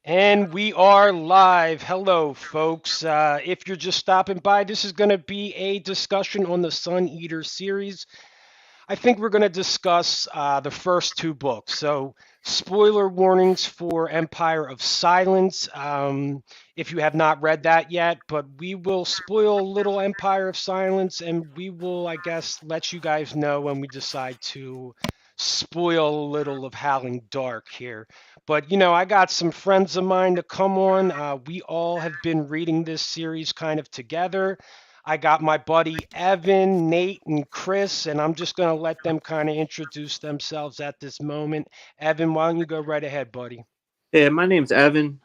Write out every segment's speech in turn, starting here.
And we are live. Hello, folks. If you're just stopping by, this is going to be a discussion on the Suneater series. I think we're going to discuss the first two books. So, spoiler warnings for Empire of Silence if you have not read that yet, but we will spoil a little Empire of Silence and we will, I guess, let you guys know when we decide to spoil a little of Howling Dark here. But, I got some friends of mine to come on. We all have been reading this series kind of together. I got my buddy Evan, Nate, and Chris, and I'm just going to let them kind of introduce themselves at this moment. Evan, why don't you go right ahead, buddy? Yeah, my name's Evan.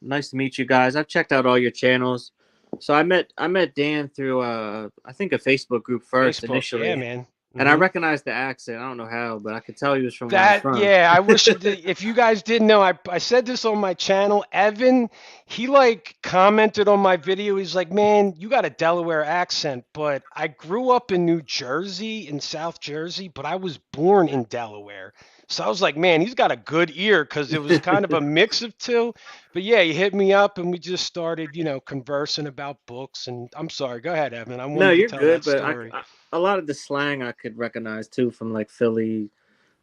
Nice to meet you guys. I've checked out all your channels. So I met Dan through I think a Facebook group first Facebook, yeah, initially, man. and I hmm recognized the accent. I don't know how, but I could tell he was from where I'm That, from. yeah, I wish if you guys didn't know, I said this on my channel. Evan, he like commented on my video. He's like, man, you got a Delaware accent, but I grew up in New Jersey, in South Jersey, but I was born in Delaware. So I was like, man, he's got a good ear because it was kind of a mix of two. But yeah, he hit me up and we just started, conversing about books. And I'm sorry, go ahead, Evan. I No, wanted to you're tell good, that but story. a lot of the slang I could recognize too from like Philly.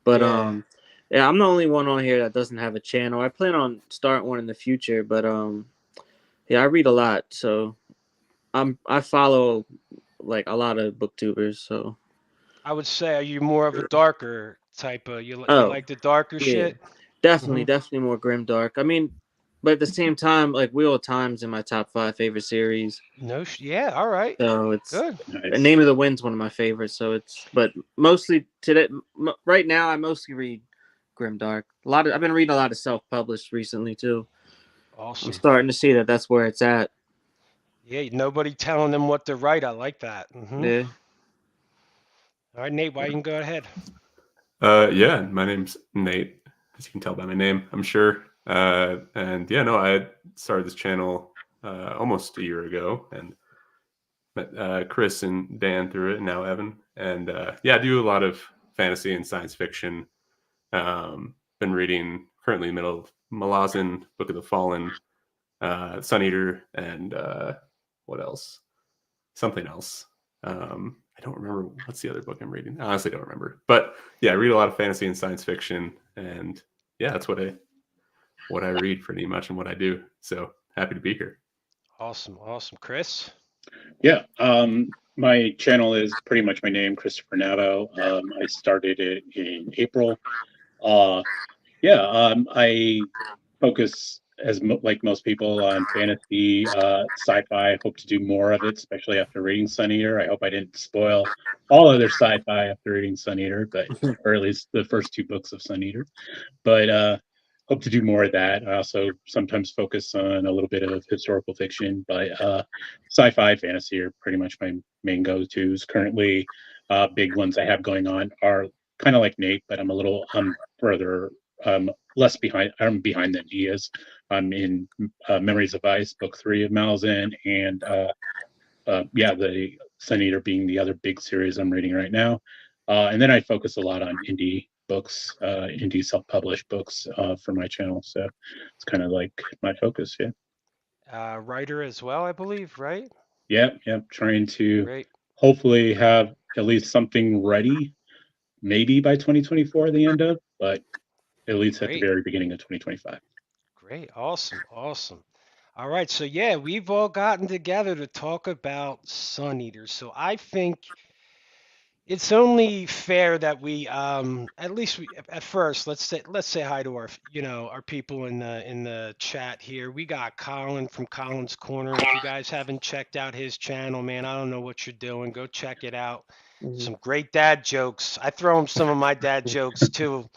But Yeah. yeah, I'm the only one on here that doesn't have a channel. I plan on starting one in the future, but yeah, I read a lot, so I follow like a lot of booktubers. So I would say, are you more of a darker type of you oh like the darker yeah, shit? definitely, hmm definitely more grim dark. I mean, but at the same time, like Wheel of Time's in my top five favorite series. No, yeah, all right, So it's good. Name Nice. of the Wind's one of my favorites. So it's but mostly today, right now, I mostly read grim dark. I've been reading a lot of self published recently too. I'm Awesome. starting to see that that's where it's at. Yeah, nobody telling them what to write. I like that. Yeah. All right, Nate, why you can go ahead. Yeah, my name's Nate, as you can tell by my name, I'm sure. And yeah, no, I started this channel almost a year ago and met Chris and Dan through it, and now Evan. And yeah, I do a lot of fantasy and science fiction. Been reading currently in the middle of Malazan, Book of the Fallen, Sun Eater, and what else? Something else. I don't remember what's the other book I'm reading. I honestly don't remember. But yeah, I read a lot of fantasy and science fiction, and yeah, that's what I read pretty much and what I do. So happy to be here. Awesome, awesome, Chris. Yeah. My channel is pretty much my name, Christopher Navo. I started it in April. Uh, yeah. I focus like most people on fantasy, sci-fi. I hope to do more of it, especially after reading Sun Eater. I hope I didn't spoil all other sci-fi after reading Sun Eater, but or at least the first two books of Sun Eater. But hope to do more of that. I also sometimes focus on a little bit of historical fiction, but sci-fi, fantasy are pretty much my main go-tos. Currently, big ones I have going on are kind of like Nate, but I'm a little further less behind. I'm behind than he is. I'm in Memories of Ice, book 3 of Malzahn, and yeah, the Sun Eater being the other big series I'm reading right now. And then I focus a lot on indie books, indie self-published books for my channel. So it's kind of like my focus. Yeah, Writer as well, I believe, right? yeah, yeah. Trying to Great, hopefully have at least something ready, maybe by 2024, the end of, but at least at the great, very beginning of 2025. great, awesome, awesome. All right, so yeah, we've all gotten together to talk about Sun Eaters. So I think it's only fair that we, at least at first, let's say hi to our people in the chat here. We got Colin from Colin's Corner. If you guys haven't checked out his channel, man, I don't know what you're doing. Go check it out. Mhm. Some great dad jokes. I throw him some of my dad jokes too.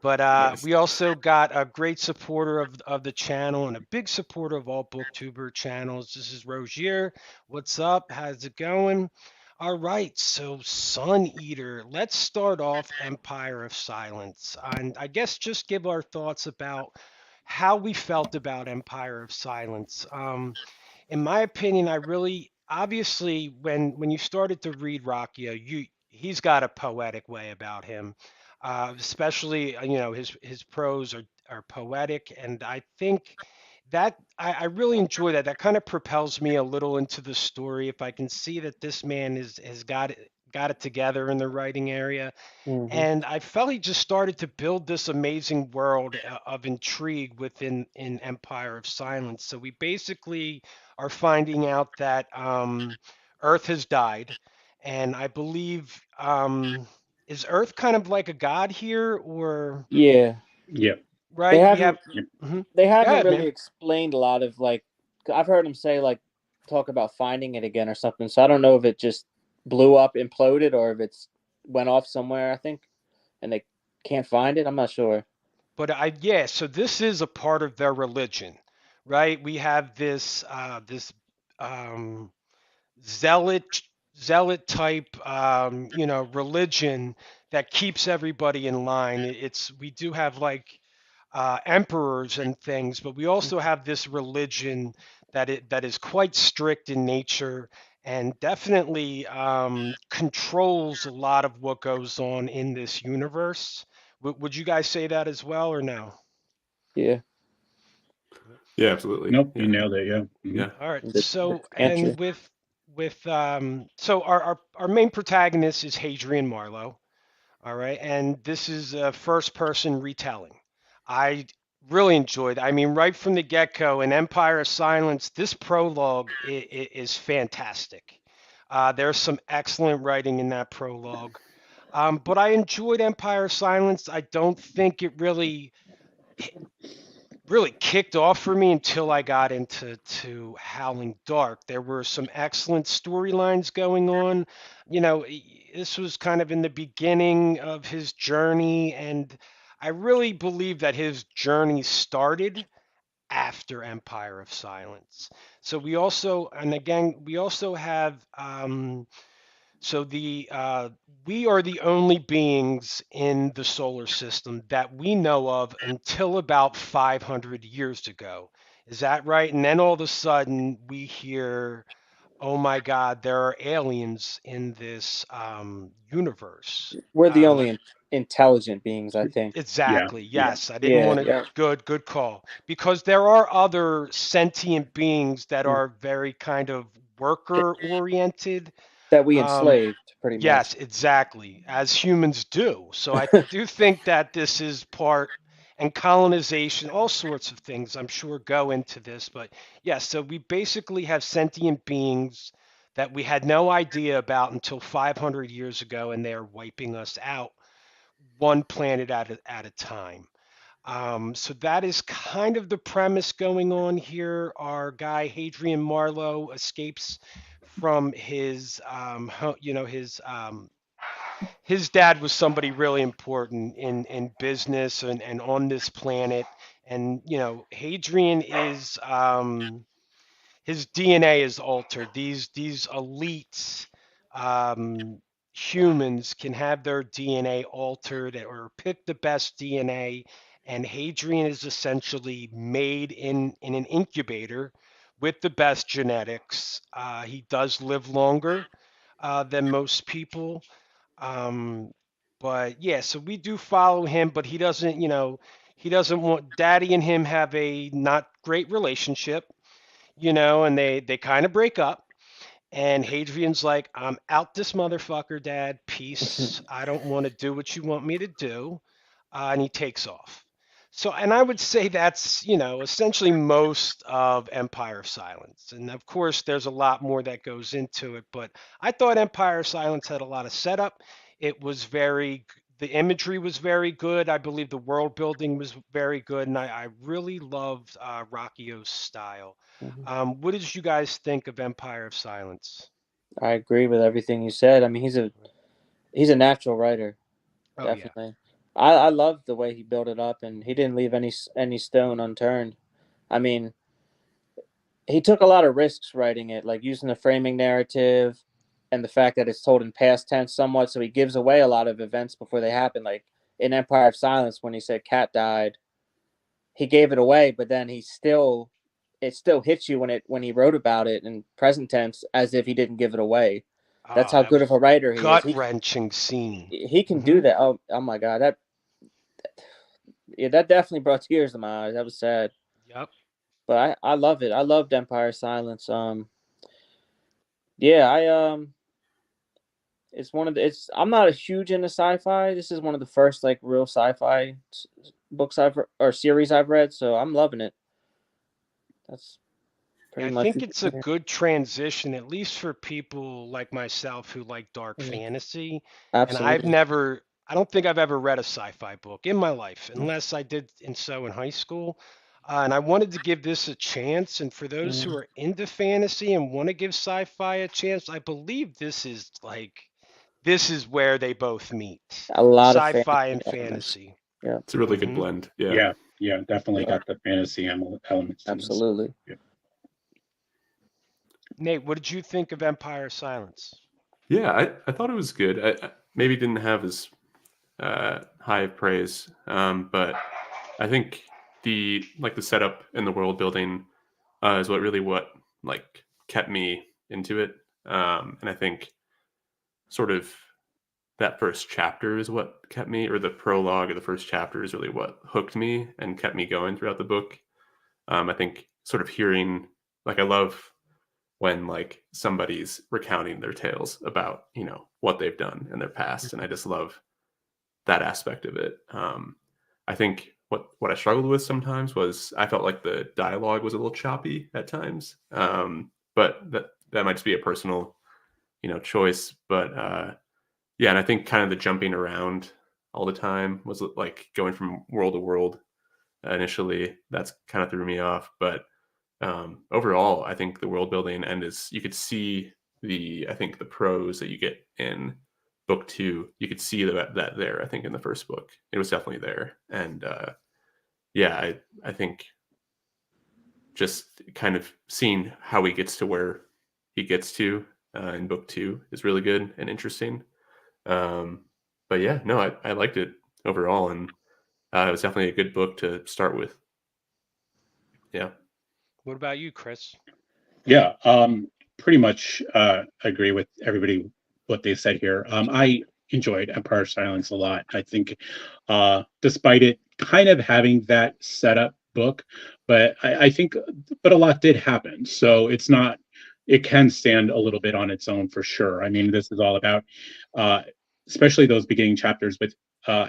But Nice. we also got a great supporter of the channel and a big supporter of all booktuber channels. This is Rogier. What's up? How's it going? All right, so Sun Eater. Let's start off Empire of Silence. And I guess just give our thoughts about how we felt about Empire of Silence. In my opinion, I really obviously when you started to read Rockio, he's got a poetic way about him. especially his prose are poetic, and I think that I really enjoy that. That kind of propels me a little into the story if I can see that this man has got it together in the writing area. Hmm. And I felt he just started to build this amazing world of intrigue within in Empire of Silence. So we basically are finding out that Earth has died, and I believe is Earth kind of like a god here, or Yeah, Yeah. they right? We have. haven't Yeah. Mhm. they Go haven't ahead, really man. explained a lot of like I've heard him say like talk about finding it again or something. So I don't know if it just blew up, imploded, or if it's went off somewhere. I think, and they can't find it. I'm not sure. But yeah, so this is a part of their religion, right? We have this um, zealot zealot type religion that keeps everybody in line. It's we do have like emperors and things, but we also have this religion that is quite strict in nature and definitely controls a lot of what goes on in this universe. Would you guys say that as well or no? Yeah, Yeah, absolutely. Nope, you Yeah. nailed it. Yeah. Hmm. Yeah. All right. the So country. and with so our main protagonist is Hadrian Marlowe. All right, and this is a first person retelling. I really enjoyed. I mean, right from the get go in Empire of Silence, this prologue is fantastic. There's some excellent writing in that prologue. But I enjoyed Empire of Silence. I don't think it really kicked off for me until I got into Howling Dark. There were some excellent storylines going on. This was kind of in the beginning of his journey, and I really believe that his journey started after Empire of Silence. So we also, and again, we also have so the we are the only beings in the solar system that we know of until about 500 years ago. Is that right? And then all of a sudden we hear, "Oh my God, there are aliens in this universe." We're the Um, only intelligent beings, I think. Yeah. exactly. Yeah. Yes, I didn't Yeah, want to. yeah. Good call. Because there are other sentient beings that Mm. are very kind of worker oriented. That we Um, enslaved, pretty much. Yes, exactly, as humans do. So I do think that this is part and colonization, all sorts of things I'm sure go into this. But yes, so we basically have sentient beings that we had no idea about until 500 years ago, and they're wiping us out one planet at a time. So that is kind of the premise going on here. Our guy Hadrian Marlowe escapes from his dad was somebody really important in business and on this planet. And Hadrian is his DNA is altered. These elite um, humans can have their DNA altered or pick the best DNA, and Hadrian is essentially made in an incubator with the best genetics. He does live longer than most people. Um, but yeah, so we do follow him, but he doesn't want Daddy and him have a not great relationship, and they kind of break up. And Hadrian's like, I'm out this motherfucker, Dad. Peace. I don't want to do what you want me to do. And he takes off. So, and I would say that's, essentially most of Empire of Silence. And of course, there's a lot more that goes into it, but I thought Empire of Silence had a lot of setup. It was the imagery was very good. I believe the world building was very good. And I really loved Rockio's style. What did you guys think of Empire of Silence? I agree with everything you said. I mean, he's a natural writer, Oh yeah. definitely. I love the way he built it up, and he didn't leave any stone unturned. I mean, he took a lot of risks writing it, like using the framing narrative and the fact that it's told in past tense somewhat, so he gives away a lot of events before they happen. Like in Empire of Silence, when he said Cat died, he gave it away, but then it still hits you when he wrote about it in present tense as if he didn't give it away. That's Oh, how that good of was a writer he is. gut-wrenching scene. He can do Hmm. that. Oh my God, that definitely brought tears to my eyes. That was sad. Yep. But I love it. I loved Empire Silence. Yeah, it's one of the. It's I'm not a huge into sci-fi. This is one of the first like real sci-fi books or series I've read, so I'm loving it. That's Yeah, pretty I much think it's a good transition, at least for people like myself who like dark yeah, fantasy. And absolutely. I don't think I've ever read a sci-fi book in my life, unless I did in high school. And I wanted to give this a chance. And for those who Mhm. are into fantasy and want to give sci-fi a chance, I believe this is where they both meet. A lot of Sci-fi fantasy and elements. fantasy. Yeah, It's a really good Hmm. blend. Yeah. Yeah, yeah, definitely yeah, got the fantasy elements in this. absolutely. Yeah. Nate, what did you think of Empire Silence? Yeah, I thought it was good. I maybe didn't have as high of praise, but I think the setup and the world building is what like kept me into it. And I think sort of that first chapter is what kept me, or the prologue of the first chapter is really what hooked me and kept me going throughout the book. I think sort of hearing, like, I love when like somebody's recounting their tales about what they've done in their past, and I just love that aspect of it. I think what I struggled with sometimes was I felt like the dialogue was a little choppy at times, but that might just be a personal choice. But yeah, and I think kind of the jumping around all the time was like going from world to world. Initially, that's kind of threw me off, but overall, I think the world building and you could see I think the prose that you get in book two, you could see that there. I think in the first book, it was definitely there, and yeah, I think just kind of seeing how he gets to where he gets to in book two is really good and interesting. Um, but yeah, no, I liked it overall, and it was definitely a good book to start with. Yeah. What about you, Chris? Yeah, pretty much agree with everybody what they said here. I enjoyed Empire Silence a lot. I think, despite it kind of having that setup book, but I think, but a lot did happen. So it's not. It can stand a little bit on its own for sure. I mean, this is all about, uh, especially those beginning chapters with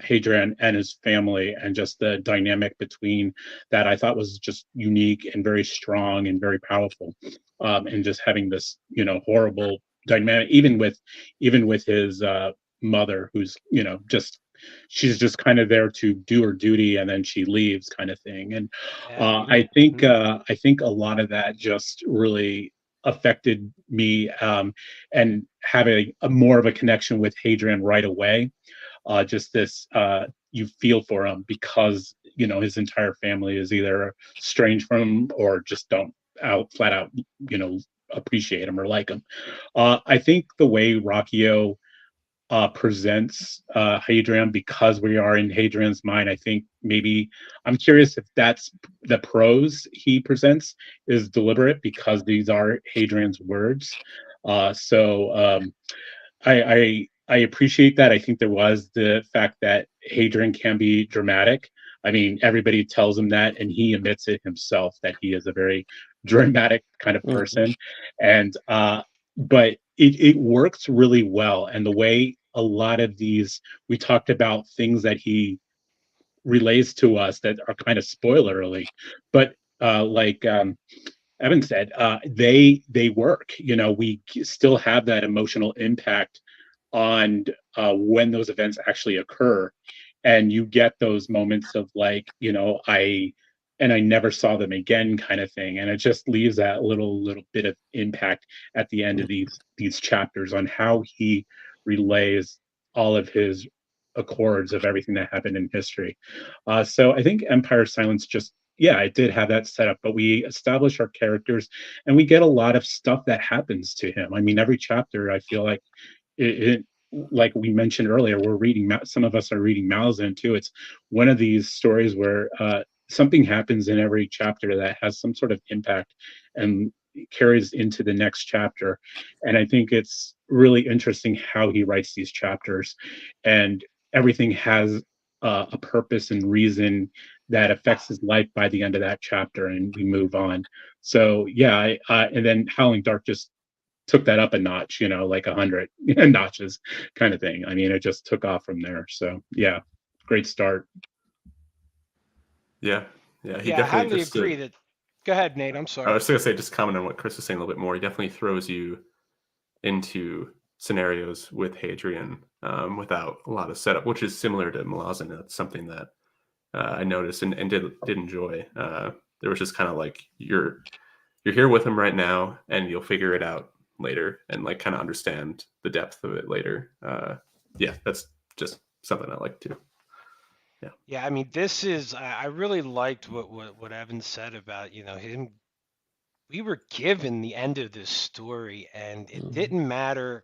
Hadrian and his family, and just the dynamic between that. I thought was just unique and very strong and very powerful, and just having this horrible dynamic, even with his mother, who's just she's just kind of there to do her duty and then she leaves, kind of thing. And Yeah. I think a lot of that just really affected me, and having a more of a connection with Hadrian right away. Just this, you feel for him because his entire family is either estranged from him or just don't flat out you know appreciate him or like him. I think the way Rockio presents Hadrian, because we are in Hadrian's mind, I think maybe, I'm curious if that's the prose he presents is deliberate because these are Hadrian's words. I appreciate that. I think there was the fact that Hadrian can be dramatic. I mean, everybody tells him that, and he admits it himself that he is a very dramatic kind of Mhm. person. And but it works really well. And the way a lot of these, we talked about things that he relays to us that are kind of spoilerly, but like Evan said, they work. We still have that emotional impact on when those events actually occur, and you get those moments of like, I never saw them again, kind of thing, and it just leaves that little bit of impact at the end of these chapters on how he relays all of his accords of everything that happened in history. So I think Empire Silence just, yeah, it did have that setup, but we establish our characters and we get a lot of stuff that happens to him. I mean, every chapter, I feel like it like we mentioned earlier, we're reading, some of us are reading Malazan too. It's one of these stories where something happens in every chapter that has some sort of impact, and carries into the next chapter. And I think it's really interesting how he writes these chapters, and everything has a purpose and reason that affects his life by the end of that chapter, and we move on. So yeah, and then Howling Dark just took that up a notch, like 100 notches kind of thing. I mean, it just took off from there. So yeah, great start. Yeah, yeah, he Yeah, I definitely highly just agree that. Go ahead, Nate. I'm I sorry. was gonna say, just comment on what Chris was saying a little bit more. He definitely throws you into scenarios with Hadrian without a lot of setup, which is similar to Malazan. That's something that I noticed and did enjoy. There was just kind of like you're here with him right now, and you'll figure it out later, and like kind of understand the depth of it later. Yeah, that's just something I like too. Yeah. Yeah, I mean, this is I really liked what Evan said about, him. We were given the end of this story, and it Mhm. didn't matter.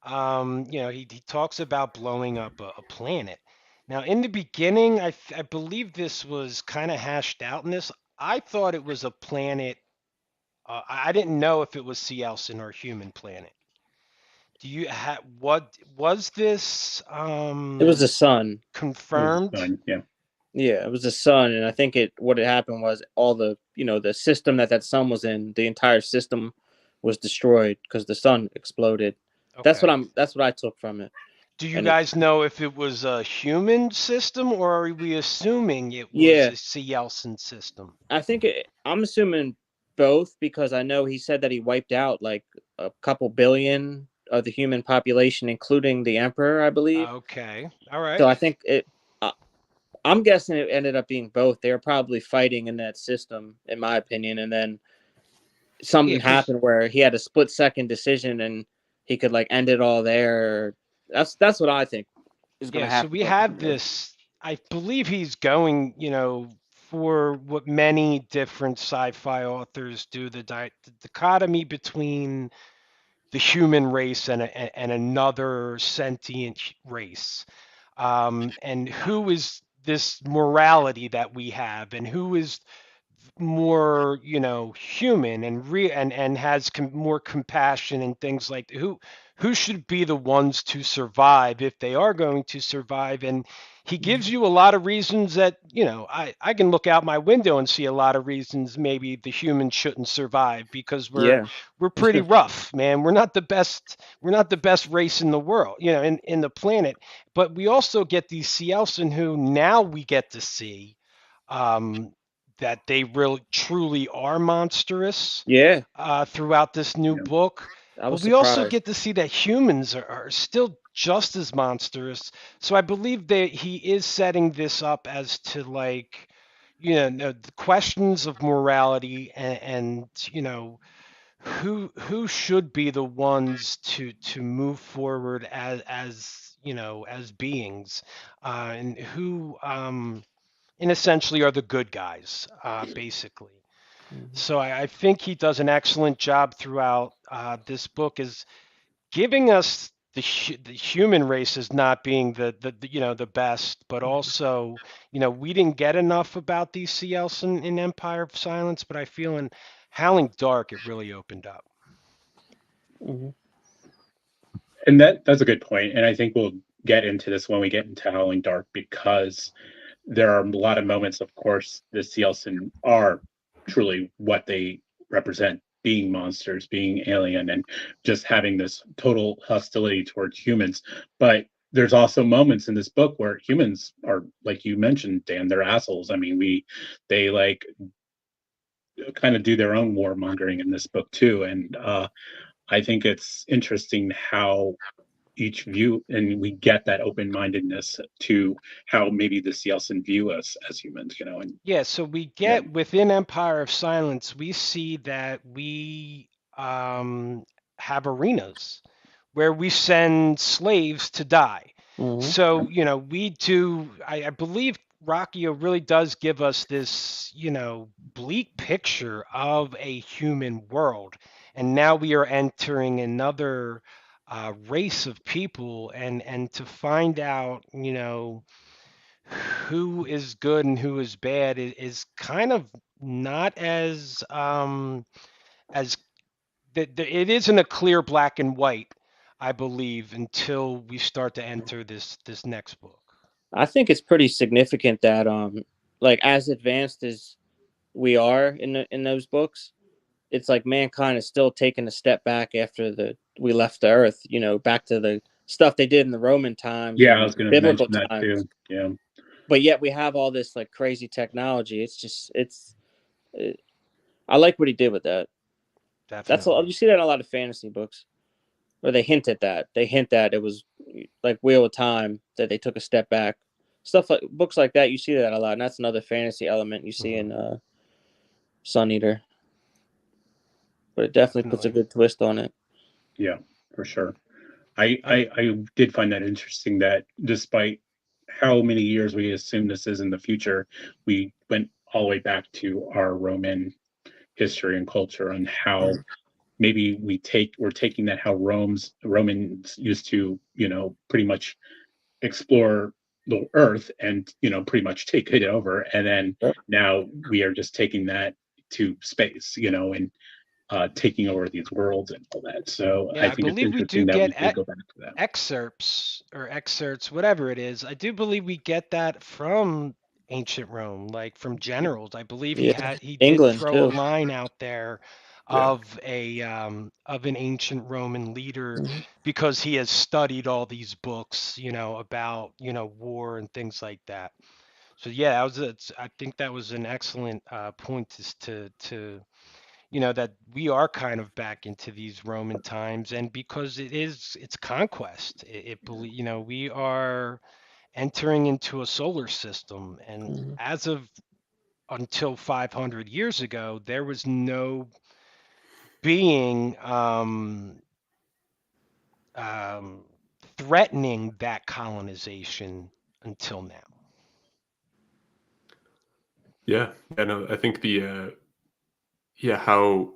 He talks about blowing up a planet. Now, in the beginning, I believe this was kind of hashed out in this. I thought it was a planet. I didn't know if it was Cielson or human planet. Do you have what was this It was the sun. It was confirmed? fun. Yeah. Yeah, it was the sun, and I think what had happened was all the system that sun was in, the entire system was destroyed because the sun exploded. Okay. That's what I took from it. Do you And it, guys know if it was a human system or are we assuming it was yeah, a Cielson system? I'm assuming both because I know he said that he wiped out like a couple billion of the human population, including the emperor, I believe. Okay. All right. So I think uh, I'm guessing it ended up being both. They were probably fighting in that system, in my opinion, and then Yeah, something because happened where he had a split-second decision and he could like end it all there. That's what I think is going to yeah, so happen we going have forward. this. I believe he's going, for what many different sci-fi authors do, the dichotomy between the human race and another sentient race. And who is this morality that we have, and who is more human and and has more compassion and things like who should be the ones to survive if they are going to survive. And he gives you a lot of reasons that I can look out my window and see a lot of reasons maybe the humans shouldn't survive because Yeah. we're pretty rough, man. We're not the best race in the world, in the planet. But we also get these Cielson who now we get to see um, that they really truly are monstrous Yeah. throughout this new Yeah. book. I But was we also surprised. get to see that humans are still just as monstrous. So I believe that he is setting this up as to like, no, the questions of morality and who should be the ones to move forward as beings, and who and essentially are the good guys, basically. Mhm. So I think he does an excellent job throughout this book, is giving us the human race as not being the best, but also we didn't get enough about these CLs in Empire of Silence, but I feel in Howling Dark it really opened up. Mhm. And that's a good point. And I think we'll get into this when we get into Howling Dark, because there are a lot of moments, of course, the Cielson are truly what they represent, being monsters, being alien, and just having this total hostility towards humans. But there's also moments in this book where humans are, like you mentioned, Dan, they're assholes. I mean, they like kind of do their own warmongering in this book too. And I think it's interesting how each view, and we get that open-mindedness to how maybe the Cielson view us as humans, and Yeah, so we yeah. get within Empire of Silence, we see that we um, have arenas where we send slaves to die. Mhm. So, we do, I believe Rockio really does give us this, bleak picture of a human world. And now we are entering another race of people, and to find out, who is good and who is bad is kind of not as it isn't a clear black and white, I believe, until we start to enter this next book. I think it's pretty significant that like as advanced as we are in those books, it's like mankind is still taking a step back after we left the earth, you know, back to the stuff they did in the Roman times Yeah, I and was going to biblical mention that times. too. Yeah. But yet we have all this like crazy technology. I like what he did with that. Definitely. You see that in a lot of fantasy books where they hint at that. They hint that it was like Wheel of Time, that they took a step back. Stuff like books like that, you see that a lot, and that's another fantasy element you see in Suneater. But it definitely puts a good twist on it. Yeah, for sure. I did find that interesting that despite how many years we assume this is in the future, we went all the way back to our Roman history and culture and how maybe we're taking that how Romans used to, you know, pretty much explore the earth and, you know, pretty much take it over. And then Yep. now we are just taking that to space, you know, and taking over these worlds and all that. So Yeah, I I think it's believe we do interesting that get we did go back to that. excerpts, whatever it is. I do believe we get that from ancient Rome, like from generals. I believe he did England throw a too. line out there Yeah. of an ancient Roman leader because he has studied all these books, you know, about, you know, war and things like that. So yeah, I think that was an excellent point to you know, that we are kind of back into these Roman times, and because it's conquest. You know, we are entering into a solar system, and as of until 500 years ago, there was no being um, threatening that colonization until now. Yeah. Yeah. No, I think how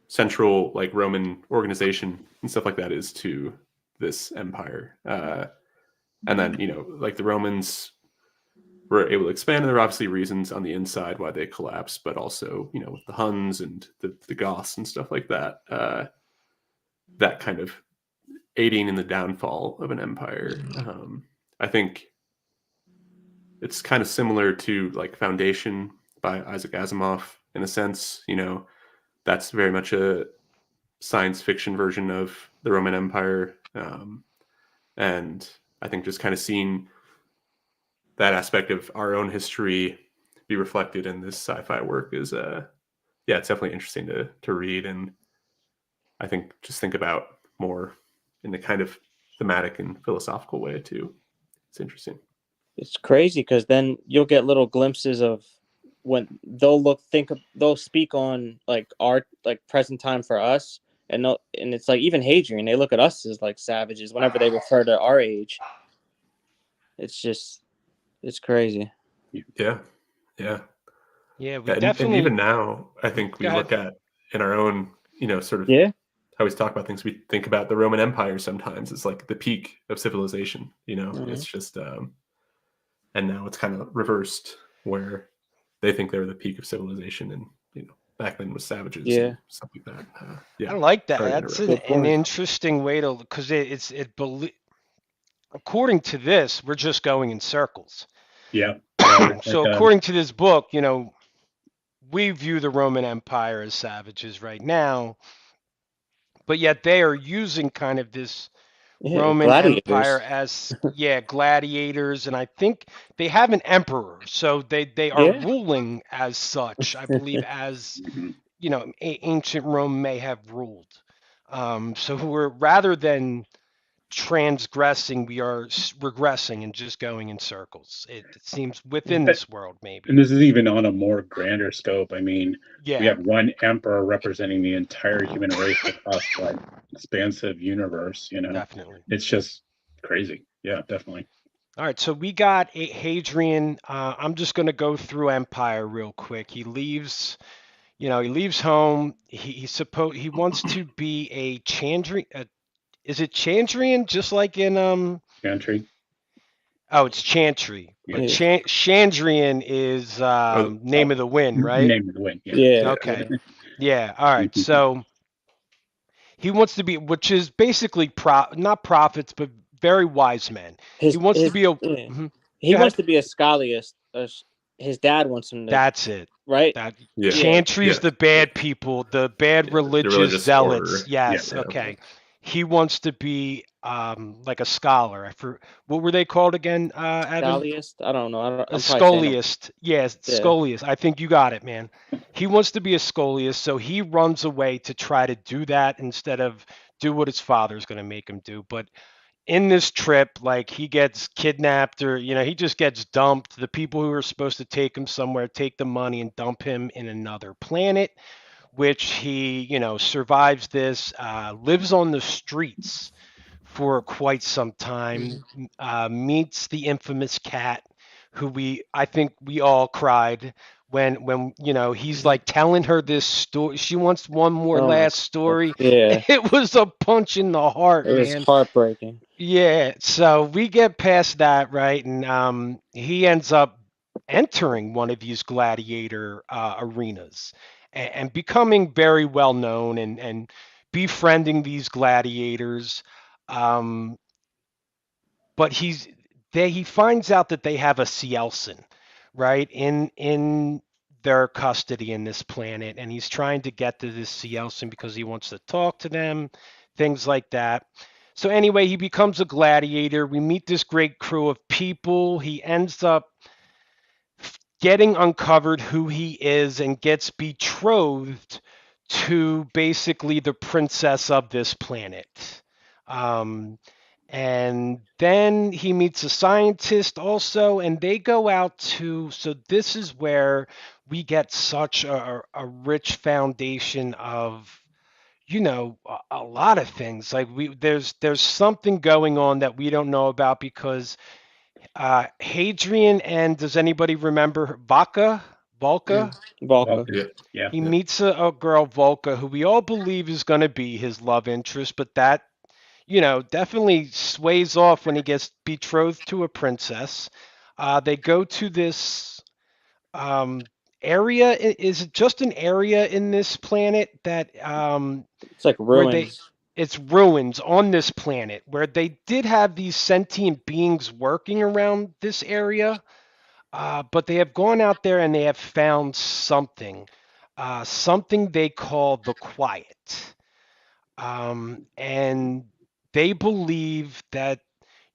central like Roman organization and stuff like that is to this empire. And then, you know, like the Romans were able to expand, and there are obviously reasons on the inside why they collapsed, but also, you know, with the Huns and the Goths and stuff like that, that kind of aiding in the downfall of an empire. I think it's kind of similar to like Foundation by Isaac Asimov in a sense. You know, that's very much a science fiction version of the Roman Empire. And I think just kind of seeing that aspect of our own history be reflected in this sci-fi work is yeah, it's definitely interesting to read, and I think just think about more in the kind of thematic and philosophical way too. It's interesting. It's crazy because then you'll get little glimpses of when they'll speak on like art, like present time for us, and it's like even Hadrian, they look at us as like savages whenever they refer to our age. It's crazy. Yeah, yeah, Yeah, we yeah. And even definitely. now, I think Go we ahead. look at in our own, you know, sort of Yeah. how we talk about things. We think about the Roman Empire sometimes. It's like the peak of civilization. You know, it's just, and now it's kind of reversed where they think they're the peak of civilization, and you know, back then was savages and stuff like that. Yeah, I like that. sorry to That's interrupt. an interesting way to, because according to this, we're just going in circles. Yeah. So according to this book, you know, we view the Roman Empire as savages right now, but yet they are using kind of this Roman Empire gladiators. as gladiators, and I think they have an emperor, so they are ruling as such. I believe as you know, ancient Rome may have ruled. So we're rather than transgressing, we are regressing and just going in circles. It seems within this world, maybe. And this is even on a more grander scope. I mean, we Yeah, have one emperor representing the entire human race across what expansive universe, you know. definitely. It's just crazy. Yeah, definitely. All right, so we got Hadrian. I'm just going to go through Empire real quick. He leaves, you know, he leaves home. He wants to be a Chandrian. Is it Chandrian? Just like in Chantry. Oh, it's Chantry, but Chandrian is Name of the Wind, right? Name of the Wind. Yeah. Okay. Yeah. All right. So he wants to be, which is basically not prophets, but very wise men. He His wants to his be a. yeah. Mhm. He Go wants ahead. to be a scholiast. His dad wants him to, That's it. right? That Yeah. Yeah. Chantry's Yeah. the bad people, the bad The religious religious zealots. order. Yeah. Yes. Yeah. Okay. He wants to be like a scholar. What were they called again, Evan? Scholiast. I don't know. A I'm probably saying them. scholiast. Yes, Yeah. scholiast. I think you got it, man. He wants to be a scholiast, so he runs away to try to do that instead of do what his father's going to make him do. But in this trip, like he gets kidnapped or, he just gets dumped. The people who are supposed to take him somewhere take the money and dump him in another planet, which he, survives this, lives on the streets for quite some time, Mhm. meets the infamous cat, who I think we all cried when he's Mhm. like telling her this story. She wants one more Oh my last god. story. Yeah. It was a punch in the heart, It was man. heartbreaking. Yeah, so we get past that, right? And he ends up entering one of these gladiator arenas and becoming very well known and befriending these gladiators. Um, but he finds out that they have a Cielson, right, in their custody in this planet, and he's trying to get to this Cielson because he wants to talk to them, things like that. So anyway, he becomes a gladiator. We meet this great crew of people. He ends up getting uncovered who he is and gets betrothed to basically the princess of this planet. Um, and then he meets a scientist also, and they go out to. So, this is where we get such a rich foundation of. A lot of things like there's something going on that we don't know about because Hadrian and does anybody remember Mm. Volca? Volca. Welcome. Yeah. Yeah. He Yeah. meets a girl, Volca, who we all believe is going to be his love interest, but that, definitely sways off when he gets betrothed to a princess. They go to this um, area. Is it just an area in this planet that It's like where they ruins. it's ruins on this planet where they did have these sentient beings working around this area, but they have gone out there and they have found something they call the quiet. And they believe that,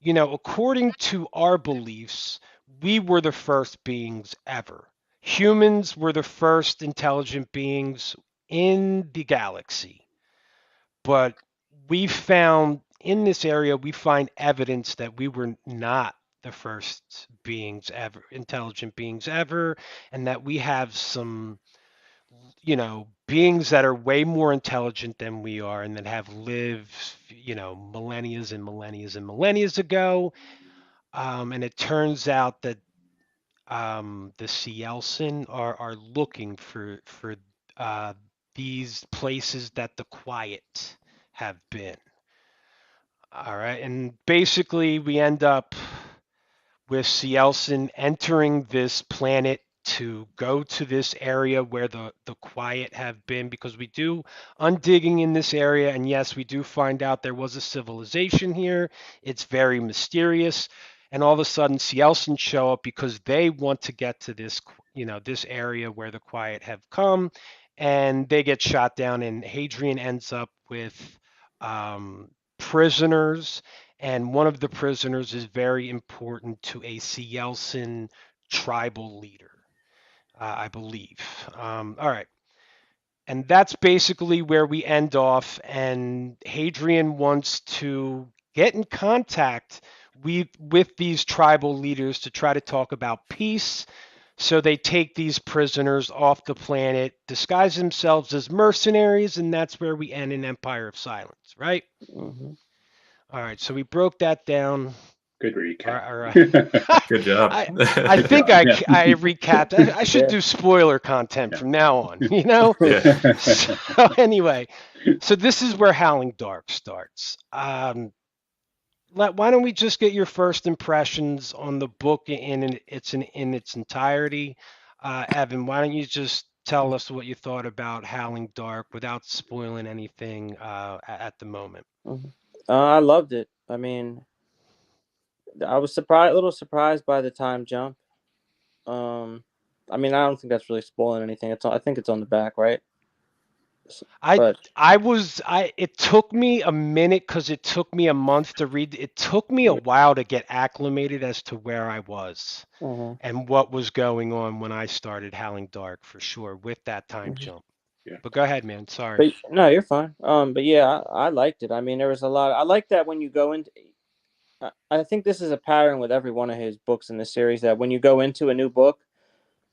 according to our beliefs, we were the first beings ever. Humans were the first intelligent beings in the galaxy. But we found in this area, we find evidence that we were not the first beings ever, intelligent beings ever, and that we have some, beings that are way more intelligent than we are and that have lived, millennia and millennia and millennia ago. And it turns out that the Cielson are looking for uh, these places that the quiet have been. All right, and basically we end up with Cielson entering this planet to go to this area where the quiet have been because we do undigging in this area, and yes, we do find out there was a civilization here. It's very mysterious, and all of a sudden Cielson show up because they want to get to this this area where the quiet have come, and they get shot down, and Hadrian ends up with prisoners, and one of the prisoners is very important to a Cielson tribal leader, I believe. All right. And that's basically where we end off. And Hadrian wants to get in contact with these tribal leaders to try to talk about peace. So they take these prisoners off the planet, disguise themselves as mercenaries, and that's where we end in Empire of Silence, right? Hmm. All right, so we broke that down. Good All recap. right, all right. Good job. I Good think job. Yeah. I recapped. I should Yeah. do spoiler content Yeah. from now on, you know? Yeah. So anyway, so this is where Howling Dark starts. Why don't we just get your first impressions on the book in its entirety? Evan, why don't you just tell us what you thought about Howling Dark without spoiling anything at the moment. Mhm. I loved it. I mean, I was surprised, a little surprised by the time jump. Um, I mean, I don't think that's really spoiling anything. I think it's on the back, right? I But I was I it took me a minute because it took me a month to read. It took me a while to get acclimated as to where I was mhm, and what was going on when I started Howling Dark for sure with that time mhm. jump. Yeah. But go ahead, man. Sorry. But no, you're fine. But yeah, I liked it. I mean, there was a lot. I like that when you go into. I think this is a pattern with every one of his books in the series that when you go into a new book,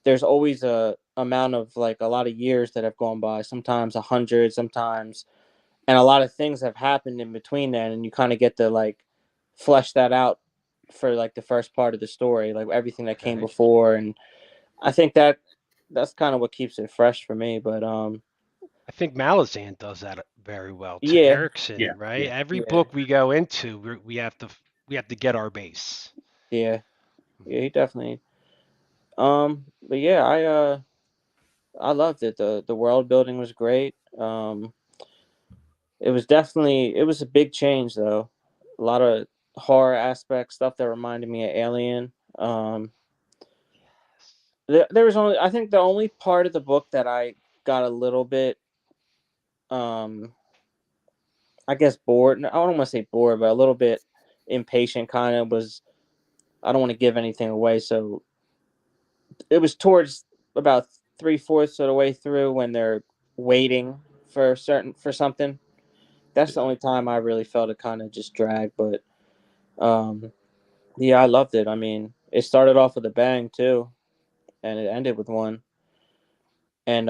there's always a amount of like a lot of years that have gone by. Sometimes 100, sometimes, and a lot of things have happened in between then, and you kind of get to like flesh that out for like the first part of the story, like everything that came Okay. before, and I think that's kind of what keeps it fresh for me. But I think Malazan does that very well too. yeah, Erickson, Yeah. right? Yeah. Every yeah, book we go into, we have to get our base. yeah, yeah, he definitely. But yeah, I loved it. The world building was great. It was a big change though. A lot of horror aspects, stuff that reminded me of Alien. There was only I think the only part of the book that I got a little bit um I guess bored. I don't want to say bored, but a little bit impatient kind of was I don't want to give anything away, so it was towards about 3/4 of the way through when they're waiting for something. That's the Yeah. only time I really felt it kind of just dragged, but um yeah, I loved it. I mean, it started off with a bang too, and it ended with one. And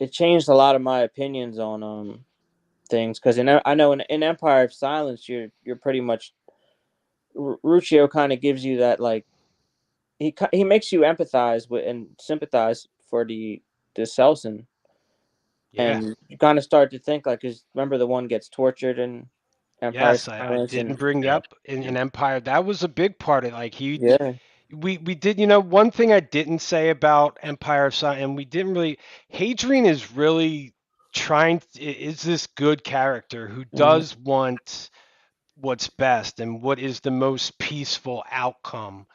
it changed a lot of my opinions on things because I know in Empire of Silence you're pretty much Ruccio kind of gives you that like he makes you empathize with and sympathize for the Selson, Yeah. and you kind of start to think like, cause remember the one gets tortured in Empire of Yes, I Silence, didn't and bring Yeah. up Yeah. in Empire. That was a big part of like yeah, we did, one thing I didn't say about Empire of Sun, and we didn't really. Hadrian is really is this good character who hmm does want what's best and what is the most peaceful outcome.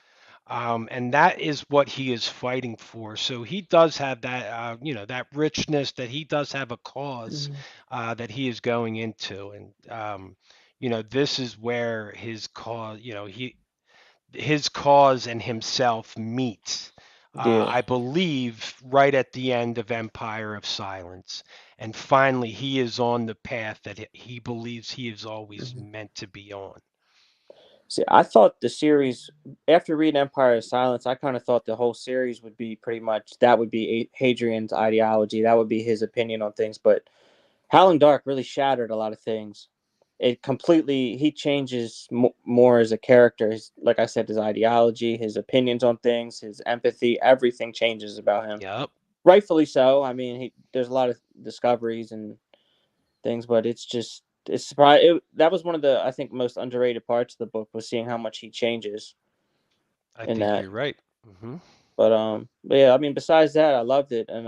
And that is what he is fighting for. So he does have that, that richness, that he does have a cause hmm that he is going into. And, this is where his cause, his cause and himself meet. yeah. I believe right at the end of Empire of Silence. And finally, he is on the path that he believes he is always Mhm. meant to be on. See, I thought the series after reading Empire of Silence, I kind of thought the whole series would be pretty much that would be Hadrian's ideology, that would be his opinion on things. But Howling Dark really shattered a lot of things. It completely he changes more as a character. Like I said, his ideology, his opinions on things, his empathy, everything changes about him. Yep, Rightfully so. I mean, there's a lot of discoveries and things, but it's surprising. That was one of the I think most underrated parts of the book was seeing how much he changes I in think that. you're right. But yeah, I mean, besides that, I loved it, and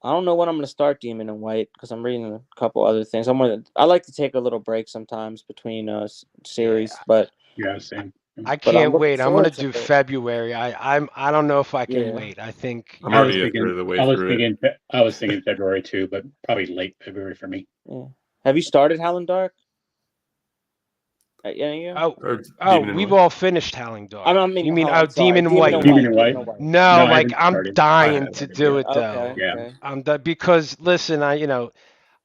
I don't know when I'm gonna start Demon and White because I'm reading a couple other things. I like to take a little break sometimes between Yeah, series, but Yeah. Same. I I'm can't looking wait. I'm gonna forward to do it. February. I don't know if I can Yeah. wait. I think I'm I I was already a think third thinking. of the way I was through it. thinking. I was thinking February too, but probably late February for me. Yeah. Have you started Howling Dark? Any of you? oh Or oh Demon and we've What? all finished Howling Dark. I mean, You mean I'm sorry, Demon and Demon White? and You Demon White. mean? and Demon White. and White. No, No, I like haven't I'm started. I dying to haven't. do Yeah. it though. Okay. Yeah. Okay. Because listen,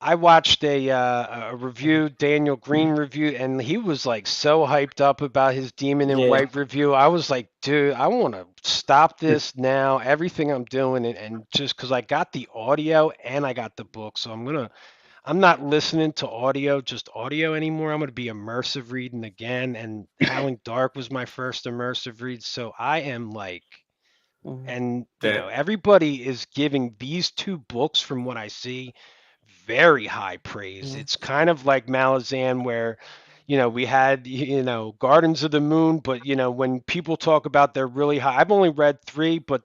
I watched a review, Daniel Green review, and he was like so hyped up about his Demon and Yeah. White review. I was like, dude, I want to stop this now. Everything I'm doing, and just because I got the audio and I got the book, so I'm not listening to audio, just audio anymore. I'm gonna be immersive reading again. And Howling Dark was my first immersive read, so I am like, Mhm. and That everybody is giving these two books, from what I see, very high praise. Mhm. It's kind of like Malazan, where, we had, Gardens of the Moon, but when people talk about they're really high, I've only read three, but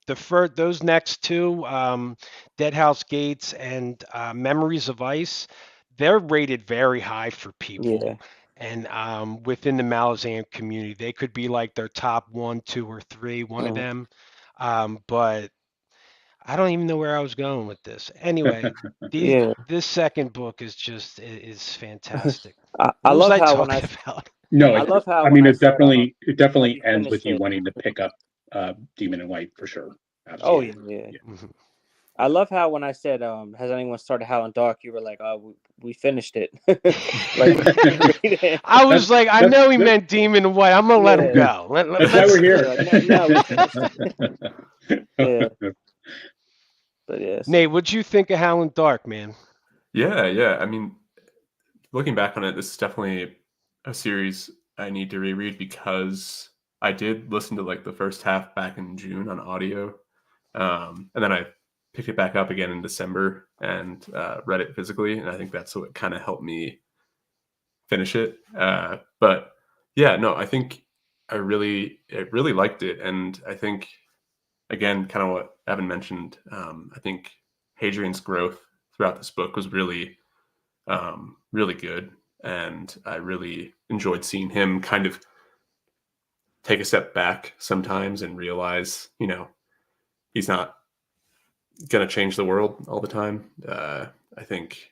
those next two, Dead House Gates and Memories of Ice, they're rated very high for Yeah. people. And within the Malazan community, they could be like their top one, two, or three, one of Mhm. them. But I don't even know where I was going with this. Anyway, Yeah. this second book is fantastic. I What was love I how talking about? No, I love how I when mean I it said have definitely you ends with finished you it? wanting to pick up Demon and White for sure. Oh Yeah. yeah, Absolutely. yeah. Yeah. Mhm. I love how when I said has anyone started Howling Dark, you were like, oh, we finished it. Like we didn't read it. I That's was like, I that's know he meant Demon and White. I'm gonna let him Yeah. go. that's why we're Let's. You're here. like, no, no, we finished it. Yeah, but yeah, Nate, so what'd you think of Howling Dark, man? Yeah. I mean, looking back on it, this is definitely a series I need to reread because I did listen to like the first half back in June on audio, and then I picked it back up again in December and read it physically, and I think that's what kind of helped me finish it. But yeah, no, I think I really liked it, and I think again, kind of what Evan mentioned, I think Hadrian's growth throughout this book was really good, and I really enjoyed seeing him kind of take a step back sometimes and realize, he's not going to change the world all the time. I think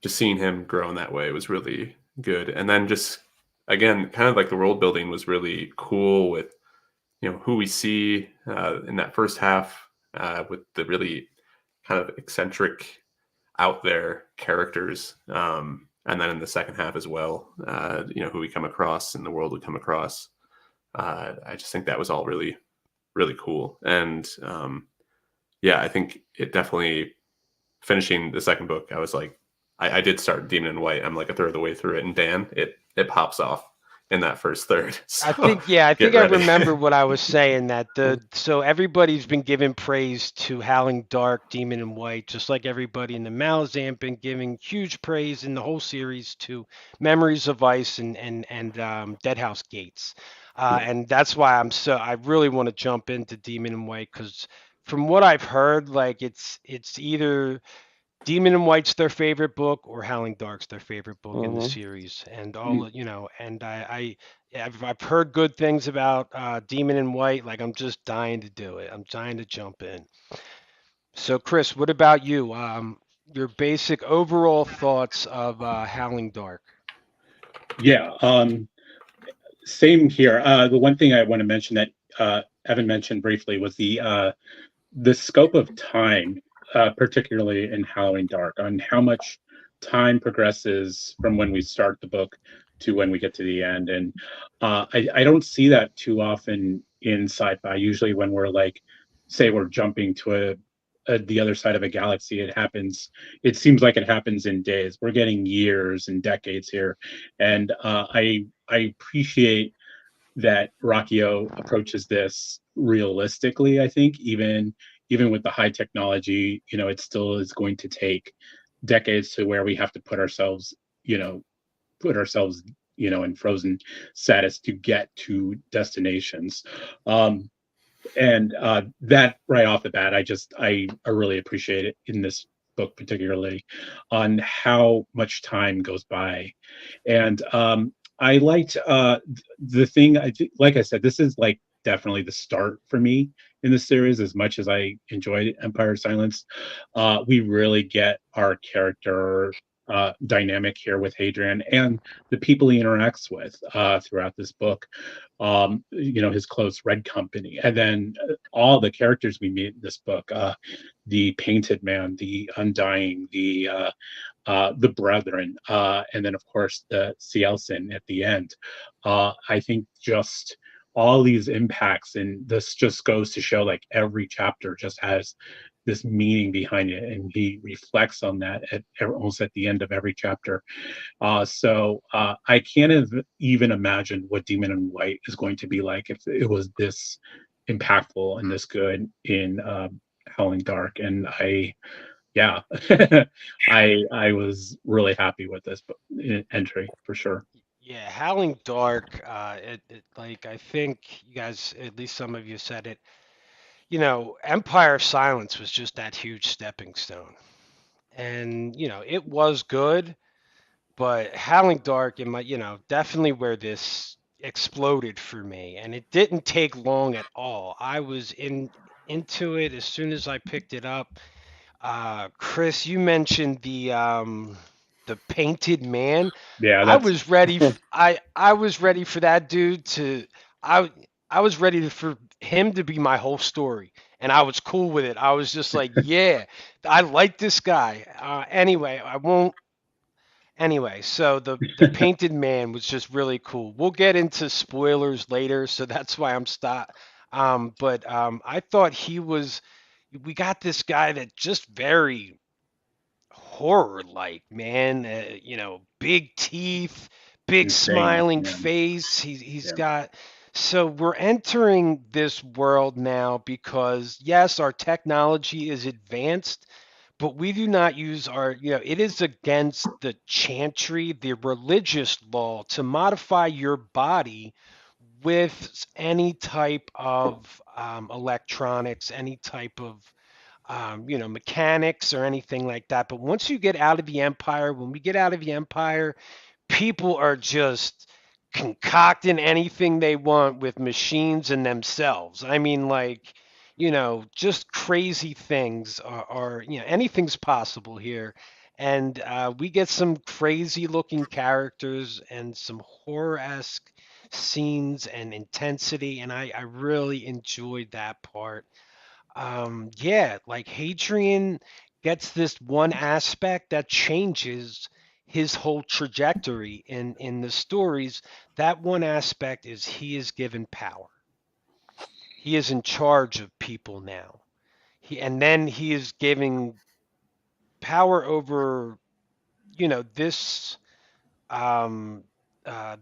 just seeing him grow in that way was really good, and then just again, kind of like the world building was really cool with who we see in that first half with the really kind of eccentric out there characters. And then in the second half as well, who we come across and the world we come across. I just think that was all really, really cool. And yeah, I think it definitely finishing the second book, I was like, I did start Demon and White. I'm like a third of the way through it. And Dan, it pops off in that first third. So I get think I ready. remember what I was saying that so everybody's been giving praise to Howling Dark, Demon and White, just like everybody in the Malazan been giving huge praise in the whole series to Memories of Ice and Dead House Gates. Yeah. And that's why I really want to jump into Demon and White because from what I've heard, like it's either Demon and White's their favorite book, or Howling Dark's their favorite book in the hmm series, and Mm. I've heard good things about Demon and White. Like I'm just dying to do it. I'm dying to jump in. So, Chris, what about you? Your basic overall thoughts of Howling Dark? Yeah. Same here. The one thing I want to mention that Evan mentioned briefly was the scope of time, particularly in Halloween Dark, on how much time progresses from when we start the book to when we get to the end. And I don't see that too often in sci-fi. Usually, when we're like, say, we're jumping to the other side of a galaxy, it happens. It seems like it happens in days. We're getting years and decades here, and I appreciate that Rockio approaches this realistically. I think even with the high technology, it still is going to take decades to where we have to you know, put ourselves, in frozen status to get to destinations. And that right off the bat, I really appreciate it in this book, particularly on how much time goes by. And I liked the thing. Like I said, this is like definitely the start for me in the series. As much as I enjoyed Empire of Silence, we really get our character dynamic here with Hadrian and the people he interacts with throughout this book. His close Red Company, and then all the characters we meet in this book: the Painted Man, the Undying, the Brethren, and then of course the Cielson at the end. I think just all these impacts, and this just goes to show like every chapter just has this meaning behind it, and he reflects on that almost at the end of every chapter. So I can't even imagine what Demon and White is going to be like if it was this impactful and this good in Howling Dark. And yeah, I was really happy with this entry for sure. Yeah, Howling Dark. Like I think you guys, at least some of you said it. Empire of Silence was just that huge stepping stone, and it was good. But Howling Dark, in my, definitely where this exploded for me, and it didn't take long at all. I was into it as soon as I picked it up. Chris, you mentioned the painted man. Yeah, I that's was ready. I was ready for that dude to. I I was ready for him to be my whole story, and I was cool with it. I was just like, yeah, I like this guy. Anyway, I won't. Anyway, so the painted man was just really cool. We'll get into spoilers later, so that's why I'm stop. But I thought he was. We got this guy that just very horror like, man. Big teeth, big insane. smiling Yeah, face. He's yeah, got. So we're entering this world now because yes, our technology is advanced, but we do not use it is against the chantry, the religious law, to modify your body with any type of electronics, any type of mechanics or anything like that. But once you get out of the empire, when we get out of the empire, people are just concocting anything they want with machines and themselves. I mean, like, just crazy things anything's possible here. And we get some crazy looking characters and some horror esque scenes and intensity. And I really enjoyed that part. Yeah, like Hadrian gets this one aspect that changes his whole trajectory in the stories. That one aspect is he is given power. He is in charge of people now. And then he is giving power over, this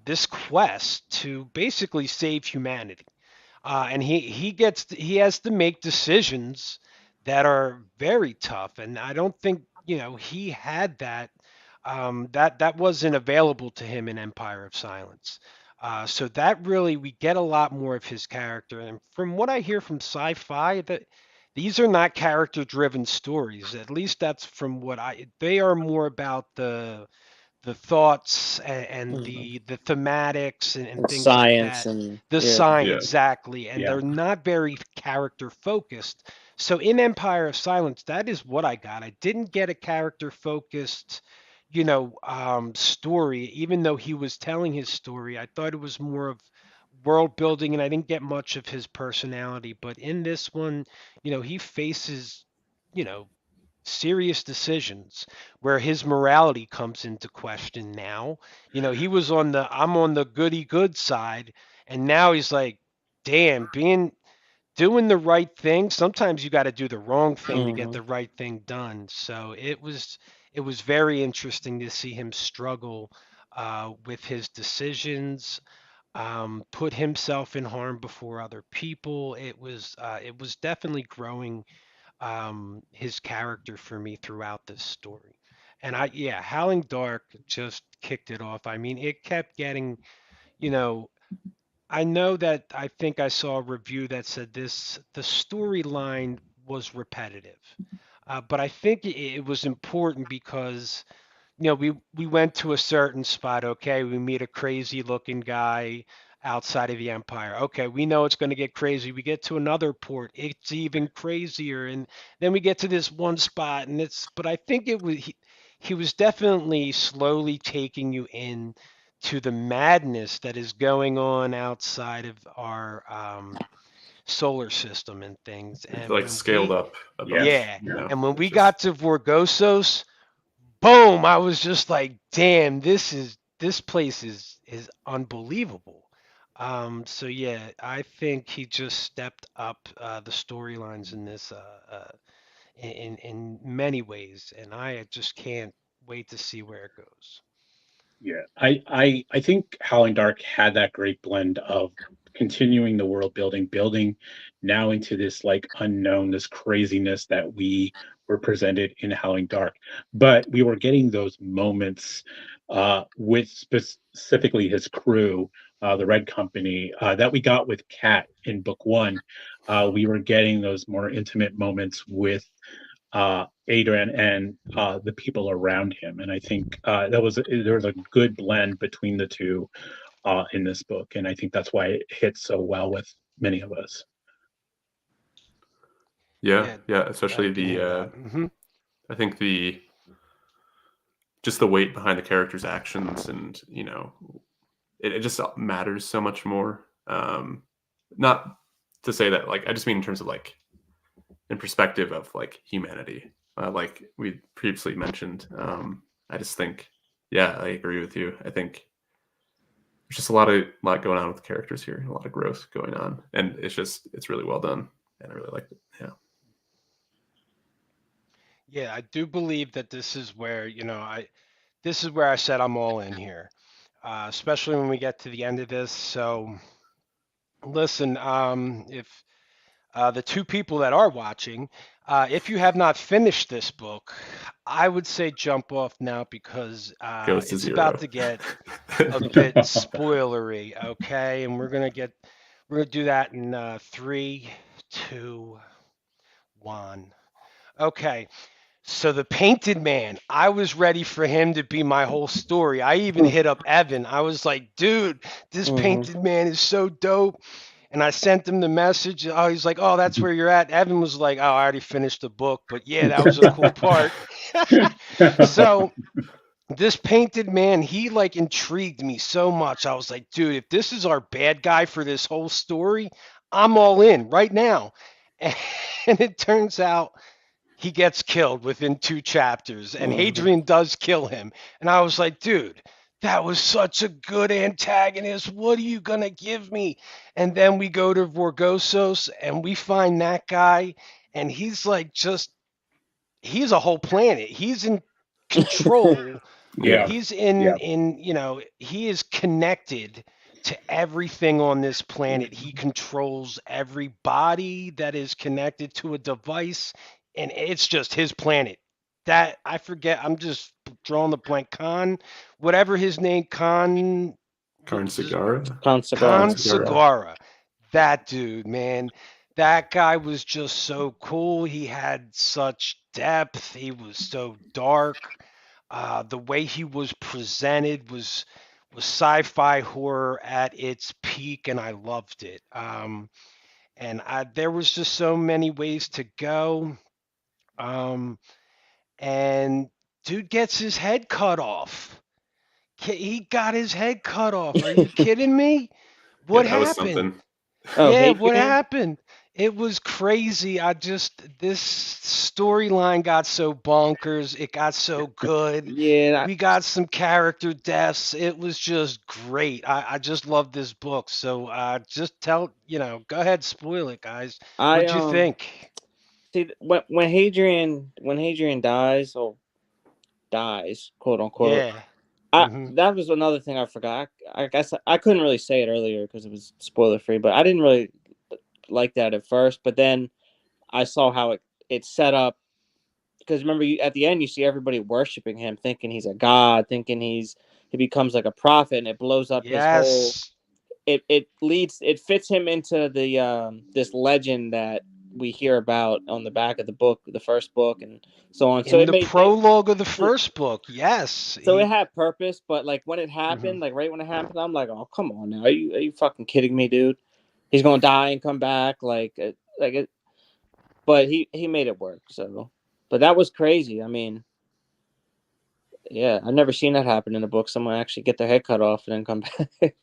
this quest to basically save humanity. And he has to make decisions that are very tough, and I don't think he had that. That wasn't available to him in Empire of Silence. So that really we get a lot more of his character, and from what I hear from sci-fi, that these are not character-driven stories. At least that's from what I. They are more about the thoughts and Mhm. the thematics and And things like science that. and The yeah. science, Yeah. exactly, and yeah, they're not very character focused. So in Empire of Silence, that is what I got. I didn't get a character focused, story. Even though he was telling his story, I thought it was more of world building, and I didn't get much of his personality. But in this one, he faces, you know, serious decisions where his morality comes into question now. He was on the I'm on the goody good side, and now he's like, damn, being doing the right thing. Sometimes you got to do the wrong thing to get Hmm. the right thing done. So it was very interesting to see him struggle with his decisions, put himself in harm before other people. It was definitely growing his character for me throughout this story. And yeah, Howling Dark just kicked it off. I mean, it kept getting, you know, I know that I think I saw a review that said the storyline was repetitive. But I think it was important because we went to a certain spot. Okay, we meet a crazy looking guy outside of the empire. Okay, we know it's going to get crazy. We get to another port, it's even crazier, and then we get to this one spot, and it's. But I think he was definitely slowly taking you in to the madness that is going on outside of our solar system and things. It And like when scaled up a yes, bunch. yeah, You know, and when it's we just got to Vorgosos, boom, I was just like, damn, this place is unbelievable. So yeah, I think he just stepped up the storylines in this in many ways, and I just can't wait to see where it goes. yeah. I think Howling Dark had that great blend of continuing the world building, building now into this like unknown, this craziness that we were presented in Howling Dark, but we were getting those moments with specifically his crew, the Red Company, that we got with Cat in book one. We were getting those more intimate moments with Adrian and the people around him, and I think there was a good blend between the two in this book, and I think that's why it hits so well with many of us. Yeah, yeah. I Especially can hear the that. Hmm. I think the just the weight behind the character's actions, and it just matters so much more. Not to say that, like, I just mean in terms of, like, in perspective of, like, humanity, like we previously mentioned. I just think, yeah, I agree with you. I think there's just a lot going on with the characters here, a lot of growth going on, and it's really well done, and I really liked it. Yeah. Yeah, I do believe that this is where, this is where I said I'm all in here, especially when we get to the end of this. So listen, if the two people that are watching, if you have not finished this book, I would say jump off now because Goes to it's about zero. to get a bit spoilery, okay? And we're gonna do that in 3, 2, 1. Okay. So the painted man, I was ready for him to be my whole story. I even hit up Evan. I was like, dude, this Mm-hmm. painted man is so dope. And I sent him the message. Oh, he's like, oh, that's where you're at. Evan was like, oh, I already finished the book. But yeah, that was a cool part. So this painted man, he like intrigued me so much. I was like, dude, if this is our bad guy for this whole story, I'm all in right now. And it turns out he gets killed within 2 chapters, and Mm-hmm. Hadrian does kill him. And I was like, dude, that was such a good antagonist. What are you gonna give me? And then we go to Vorgosos and we find that guy, and he's like he's a whole planet. He's in control. Yeah, Yeah. He's yeah, he is connected to everything on this planet. He controls every body that is connected to a device, and it's just his planet. That I forget. I'm just drawing the blank. Whatever his name, Karn just Sagara. Count Karn Cigar. Sagara. Segura. That dude, man. That guy was just so cool. He had such depth. He was so dark. The way he was presented was sci-fi horror at its peak, and I loved it. There was just so many ways to go. Um, and dude gets his head cut off. He got his head cut off. Are you kidding me? Yeah, What that was happened? something. Oh, Yeah, what Hadrian. happened? It was crazy. This storyline got so bonkers. It got so good. Yeah, We got some character deaths. It was just great. I just love this book. So just go ahead, spoil it, guys. I What'd you think? see when Hadrian dies or dies, quote unquote. Yeah. I Hmm. That was another thing I forgot. I guess I couldn't really say it earlier because it was spoiler free, but I didn't really like that at first. But then I saw how it set up, because remember, at the end you see everybody worshiping him, thinking he's a god, thinking he becomes like a prophet, and it blows up his whole. Yes. It fits him into the this legend that we hear about on the back of the book, the first book, and so on. So In it the made it. prologue of the first book, yes. So it had purpose, but like when it Mhm. happened, like right when it happened, I'm like, oh come on now, are you fucking kidding me, dude? He's gonna die and come back, like it. But he made it work. So, but that was crazy. I mean, yeah, I've never seen that happen in a book. Someone actually get their head cut off and then come back.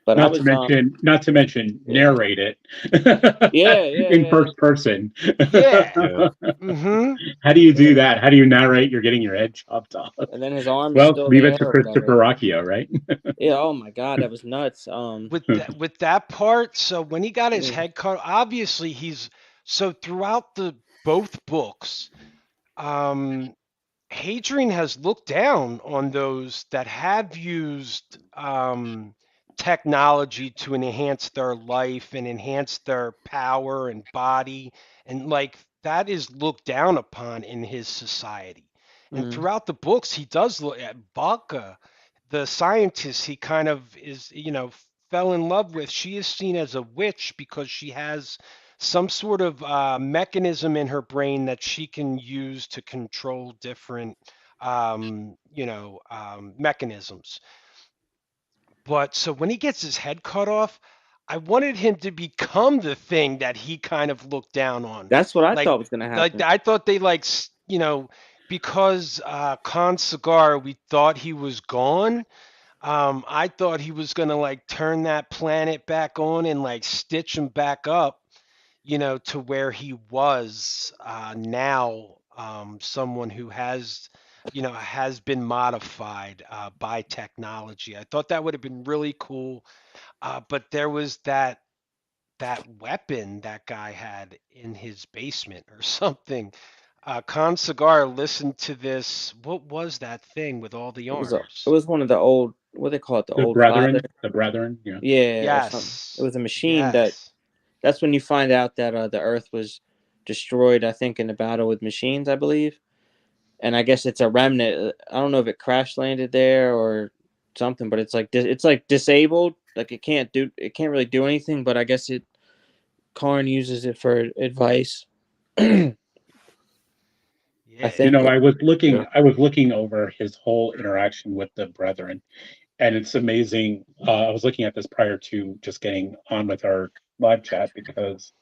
But I was not to mention yeah, narrate it yeah, yeah, in yeah, first person. Yeah. Yeah. Hmm. How do you yeah. do that? How do you narrate you're getting your head chopped off? And then his arm is Well, still leave it there to or Christopher whatever. Ruocchio, right? Yeah. Oh my god, that was nuts. With that part, so when he got his Mm, head cut, obviously throughout the both books, um, Hadrian has looked down on those that have used technology to enhance their life and enhance their power and body, and like that is looked down upon in his society. And Mm. throughout the books, he does look at Balka, the scientist he kind of is, fell in love with. She is seen as a witch because she has some sort of mechanism in her brain that she can use to control different, mechanisms. But so when he gets his head cut off, I wanted him to become the thing that he kind of looked down on. That's what I Like, thought was gonna like happen. I thought they because Khan Cigar, we thought he was gone. I thought he was gonna like turn that planet back on and like stitch him back up, to where he was now, someone who has been modified by technology. I thought that would have been really cool, but there was that weapon that guy had in his basement or something. Con Cigar listened to this. What was that thing with all the It arms? was one of the old, what they call it, the old father. The Brethren, yeah. Yeah, or something. It Yes, was a machine that. yes. That's when you find out that the Earth was destroyed. I think in a battle with machines, I believe. And I guess it's a remnant. I don't know if it crash landed there or something, but it's like disabled. Like it can't really do anything. But I guess Karn uses it for advice. I Yeah, think. Yeah. I was looking over his whole interaction with the Brethren, and it's amazing. I was looking at this prior to just getting on with our live chat because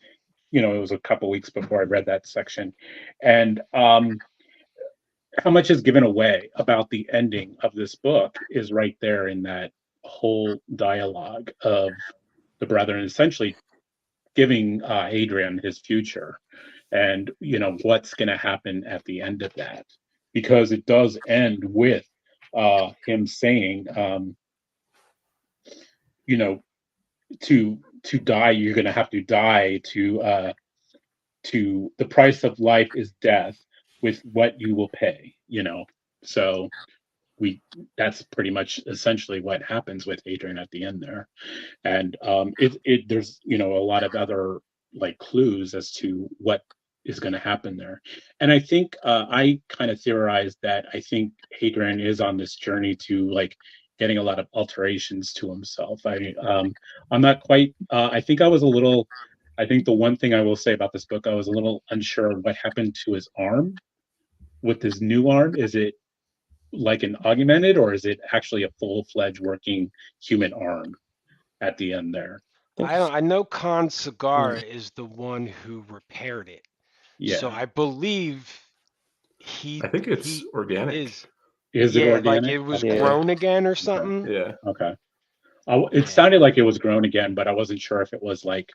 it was a couple weeks before I read that section, and how much is given away about the ending of this book is right there in that whole dialogue of the Brethren essentially giving Adrian his future, and what's going to happen at the end of that, because it does end with him saying, you know, to die, you're going to have to die to the price of life is death with what you will pay. So we that's pretty much essentially what happens with Adrian at the end there. And it there's a lot of other like clues as to what is going to happen there. And I think I kind of theorized that I think Hadrian is on this journey to like getting a lot of alterations to himself. I'm not quite I think the one thing I will say about this book, I was a little unsure of what happened to his arm. With his new arm, is it like an augmented, or is it actually a full-fledged working human arm at the end there? think I know Con hmm. Cigar is the one who repaired it, so Yeah. I believe he I think it's he organic. is. Is it Yeah, like organic? it was Okay. Yeah. grown again or Okay. something. Yeah. Okay. It Yeah. sounded like it was grown again, but I wasn't sure if it was like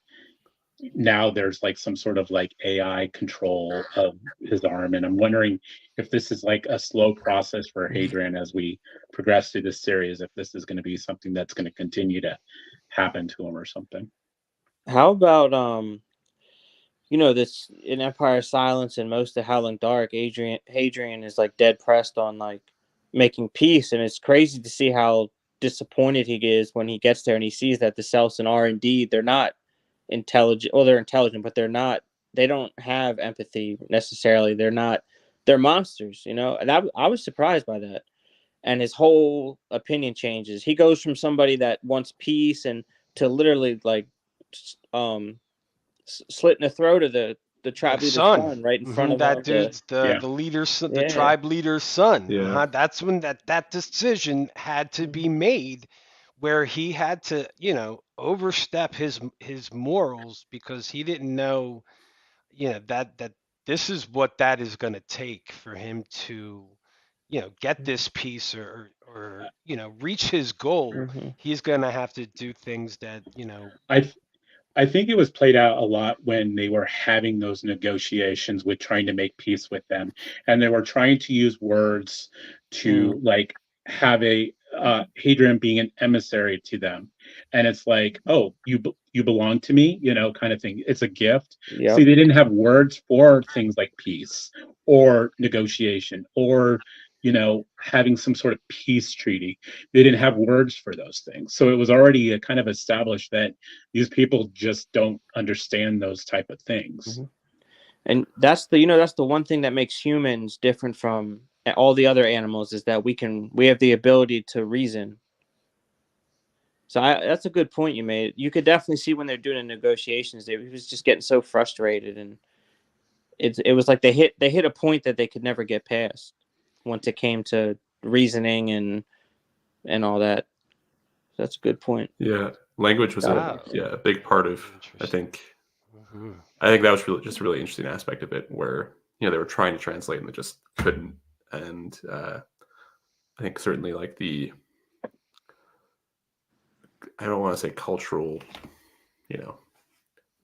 now there's like some sort of like AI control of his arm. And I'm wondering if this is like a slow process for Hadrian as we progress through this series, if this is going to be something that's going to continue to happen to him or something. How about this in Empire of Silence and most of Howling Dark, Hadrian is like dead pressed on like making peace, and it's crazy to see how disappointed he is when he gets there and he sees that the Selson are indeed they're not intelligent. Well, they're intelligent, but they don't have empathy necessarily. They're monsters, And I was surprised by that. And his whole opinion changes. He goes from somebody that wants peace and to literally like um slitting the throat of the The tribe leader's son. son right in front of That him. dude's the Yeah. the leader's the Yeah. tribe leader's son. Yeah. That's when that decision had to be made, where he had to, overstep his morals because he didn't know, that this is what that is going to take for him to, get this peace or reach his goal. Mm-hmm. He's going to have to do things that, I I think it was played out a lot when they were having those negotiations with trying to make peace with them, and they were trying to use words Mm. to like have a Hadrian being an emissary to them, and it's like, oh, you belong to me, kind of thing. It's a gift. See, Yep. they didn't have words for things like peace or negotiation or having some sort of peace treaty. They didn't have words for those things, so it was already a kind of established that these people just don't understand those type of things. Mm-hmm. And that's the one thing that makes humans different from all the other animals, is that we have the ability to reason. So that's a good point you made. You could definitely see when they're doing the negotiations, he was just getting so frustrated, and it was like they hit a point that they could never get past once it came to reasoning and all that. So that's a good point. Yeah, language was Ah, a big part of. I interesting. think Hmm. I think that was really just a really interesting aspect of it, where they were trying to translate and they just couldn't. And I think certainly like I don't want to say cultural, you know,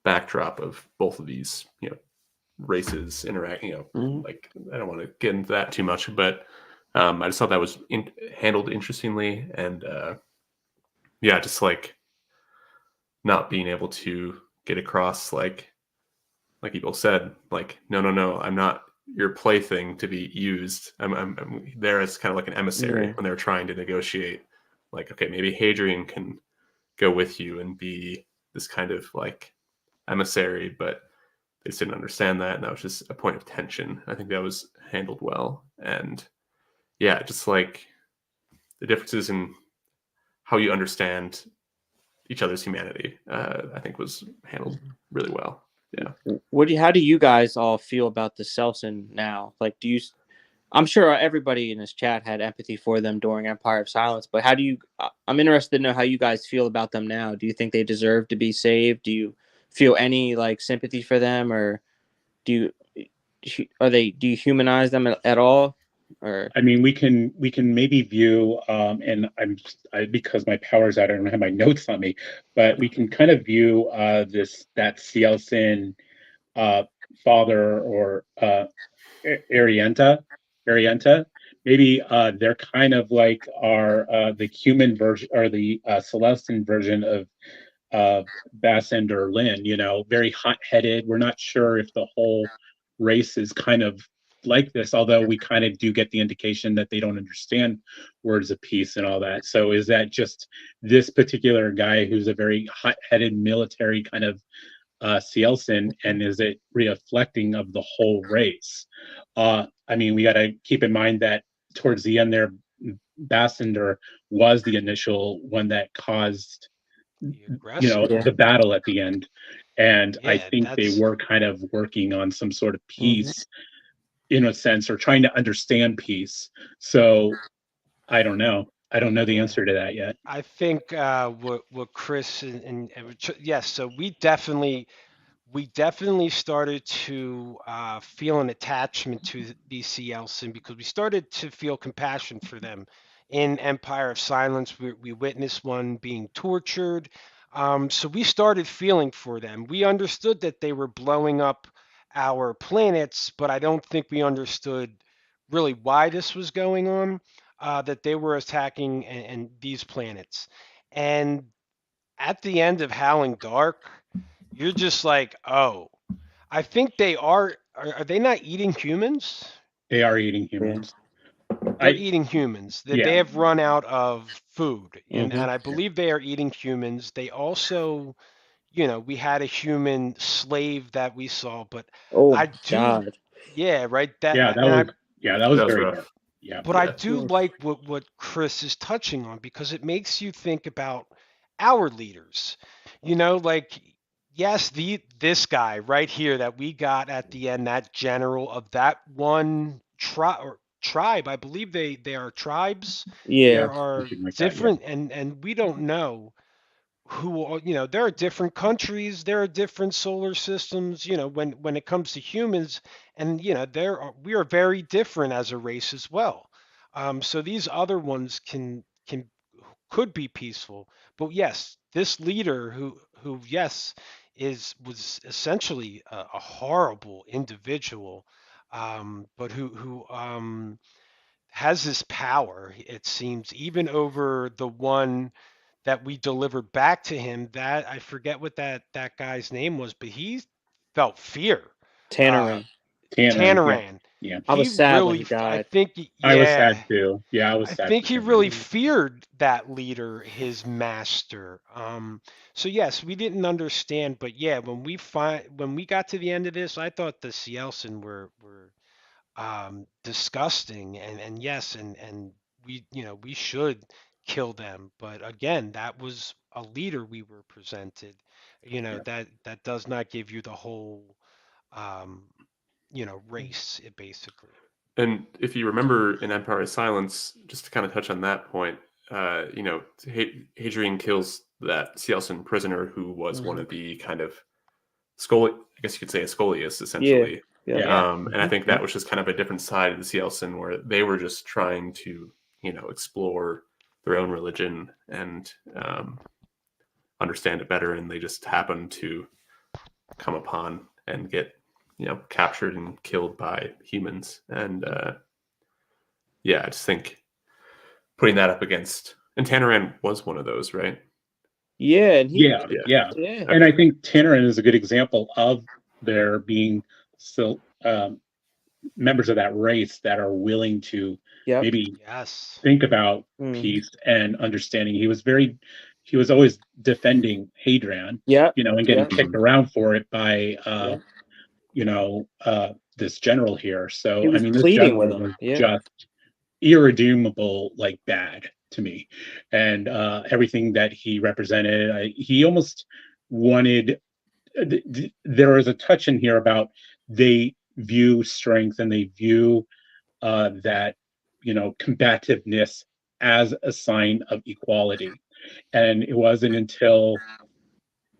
backdrop of both of these, races interacting. Mm-hmm. Like I don't want to get into that too much, but I just thought that was handled interestingly, and yeah, just like not being able to get across, like you both said, like no, I'm not your plaything to be used. I'm there as kind of like an emissary Yeah. when they're trying to negotiate. Like, okay, maybe Hadrian can go with you and be this kind of like emissary, but they just didn't understand that, and that was just a point of tension. I think that was handled well, and yeah, just like the differences in how you understand each other's humanity, I think was handled really well. Yeah. How do you guys all feel about the Selson now? Like, I'm sure everybody in this chat had empathy for them during Empire of Silence, but how do you? I'm interested to know how you guys feel about them now. Do you think they deserve to be saved? Do you feel any like sympathy for them, or do do you humanize them at all? Or I mean, we can maybe view, and because my power's out, I don't have my notes on me, but we can kind of view that Cielson uh, father, or Arienta, Arienta. Maybe they're kind of like the human version, or the Celestin version of uh, Bassender Lynn. Very hot-headed. We're not sure if the whole race is kind of like this, although we kind of do get the indication that they don't understand words of peace and all that. So is that just this particular guy who's a very hot-headed military kind of Cielson, and is it reflecting of the whole race? I mean, we got to keep in mind that towards the end there, Bassender was the initial one that caused The aggressor. yeah. the battle at the end, and I Yeah, think they that's were kind of working on some sort of Mm-hmm. peace, in a sense, or trying to understand peace. So I don't know. I don't know the yeah. answer to that yet. I think what Chris yes. So we definitely started to feel an attachment to DC Elson because we started to feel compassion for them. In Empire of Silence, we witnessed one being tortured. So we started feeling for them. We understood that they were blowing up our planets, but I don't think we understood really why this was going on, that they were attacking and these planets. And at the end of Howling Dark, you're just like, oh, I think they are they not eating humans? They are eating Yeah. humans. They're I eating humans. That they Yeah. have run out of food, and Mm-hmm. I believe they are eating humans. They also, we had a human slave that we saw, but Oh I do, God. yeah, right. Yeah, And I, that was That was very dark. rough. Yeah. but I Yeah. do Yeah. like what Chris is touching on because it makes you think about our leaders. Like, yes, this guy right here that we got at the end, that general of that one tribe, I believe they are tribes. Yeah. There Yeah, are something like that. Yeah. different, and we don't know there are different countries, there are different solar systems, when it comes to humans, and we are very different as a race as well. So these other ones could be peaceful, but yes, this leader who yes was essentially a horrible individual, but who has this power, it seems, even over the one that we delivered back to him. That I forget what that guy's name was, but he felt fear. Uh, Tannerin. Tanner, yeah, Tanaran. yeah. I He was sad when really, he I died. think, I was yeah, sad too. Yeah, I was I sad think for he Tanner. really feared that leader, his master. So yes, we didn't understand, but yeah, when we got to the end of this, I thought the Cielson were disgusting, and yes, and we we should kill them, but again, that was a leader we were presented. Yeah, That does not give you the whole um, race, it basically. And if you remember in Empire of Silence, just to kind of touch on that point, Hadrian kills that Cielson prisoner who was one Hmm. of the kind of I guess you could say a Scolius, Yeah. essentially. Yep. yeah. Yeah. And I Mhm, think yeah. that was just kind of a different side of the Cielson where they were just trying to, explore their own religion and understand it better. And they just happened to come upon and get, captured and killed by humans. And yeah, I just think putting that up against, and Tanaran was one of those, right? Yeah, and he. Yeah, Yeah. yeah. Yeah. And Okay. I think Tannerin is a good example of there being still members of that race that are willing to Yep. maybe Yes. think about Hmm. peace and understanding. He was always defending Hadrian, Yep. and getting Yep. kicked Mhm. around for it by Yep. this general here. He So I was mean, this pleading with general him. was Yeah. just irredeemable, like bad to me, and everything that he represented. He almost wanted. There is a touch in here about they view strength and they view that combativeness as a sign of equality, and it wasn't until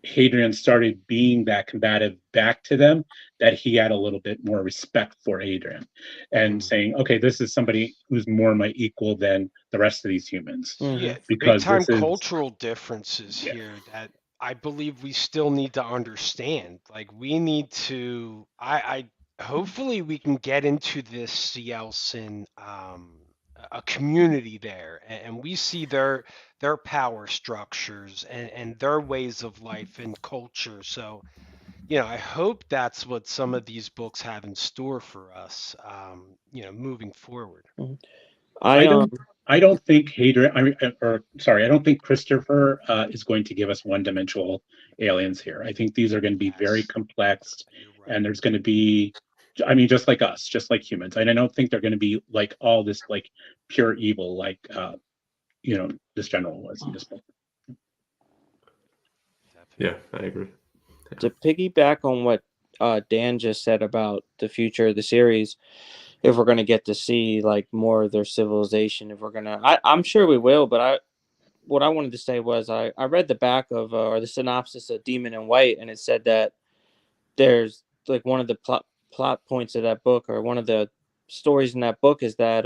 Hadrian started being that combative back to them that he had a little bit more respect for Hadrian and Hmm. saying, okay, this is somebody who's more my equal than the rest of these humans Hmm. Yeah, big because time this is, cultural differences yeah, here that I believe we still need to understand. Like we need to I hopefully we can get into this Cielson a community there, and we see their power structures and their ways of life and culture. So, I hope that's what some of these books have in store for us, moving forward. Hmm. I I don't. I don't think Hadrian, or sorry, I don't think Christopher is going to give us one-dimensional aliens here. I think these are going to be very Yes, complex, you're and right. there's going to be, I mean, just like us, just like humans. And I don't think they're going to be like all this like pure evil, like this general was in this book. Yeah, Definitely. I agree. to piggyback on what Dan just said about the future of the series, if we're gonna get to see like more of their civilization, if we're gonna, I'm sure we will. But what I wanted to say was I read the back of or the synopsis of Demon in White, and it said that there's like one of the plot points of that book, or one of the stories in that book, is that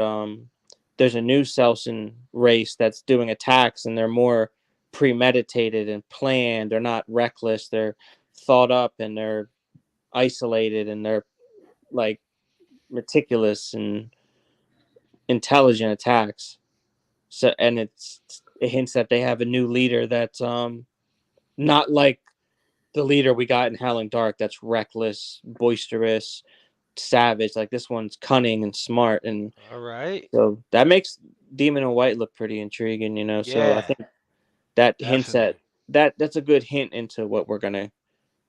there's a new Selson race that's doing attacks, and they're more premeditated and planned. They're not reckless. They're thought up, and they're isolated, and they're like meticulous and intelligent attacks. So, and it hints that they have a new leader that's not like the leader we got in Howling Dark, that's reckless, boisterous, savage. Like this one's cunning and smart, and All right. so that makes Demon in White look pretty intriguing, So I Yeah, think that hints definitely. at that's a good hint into what we're gonna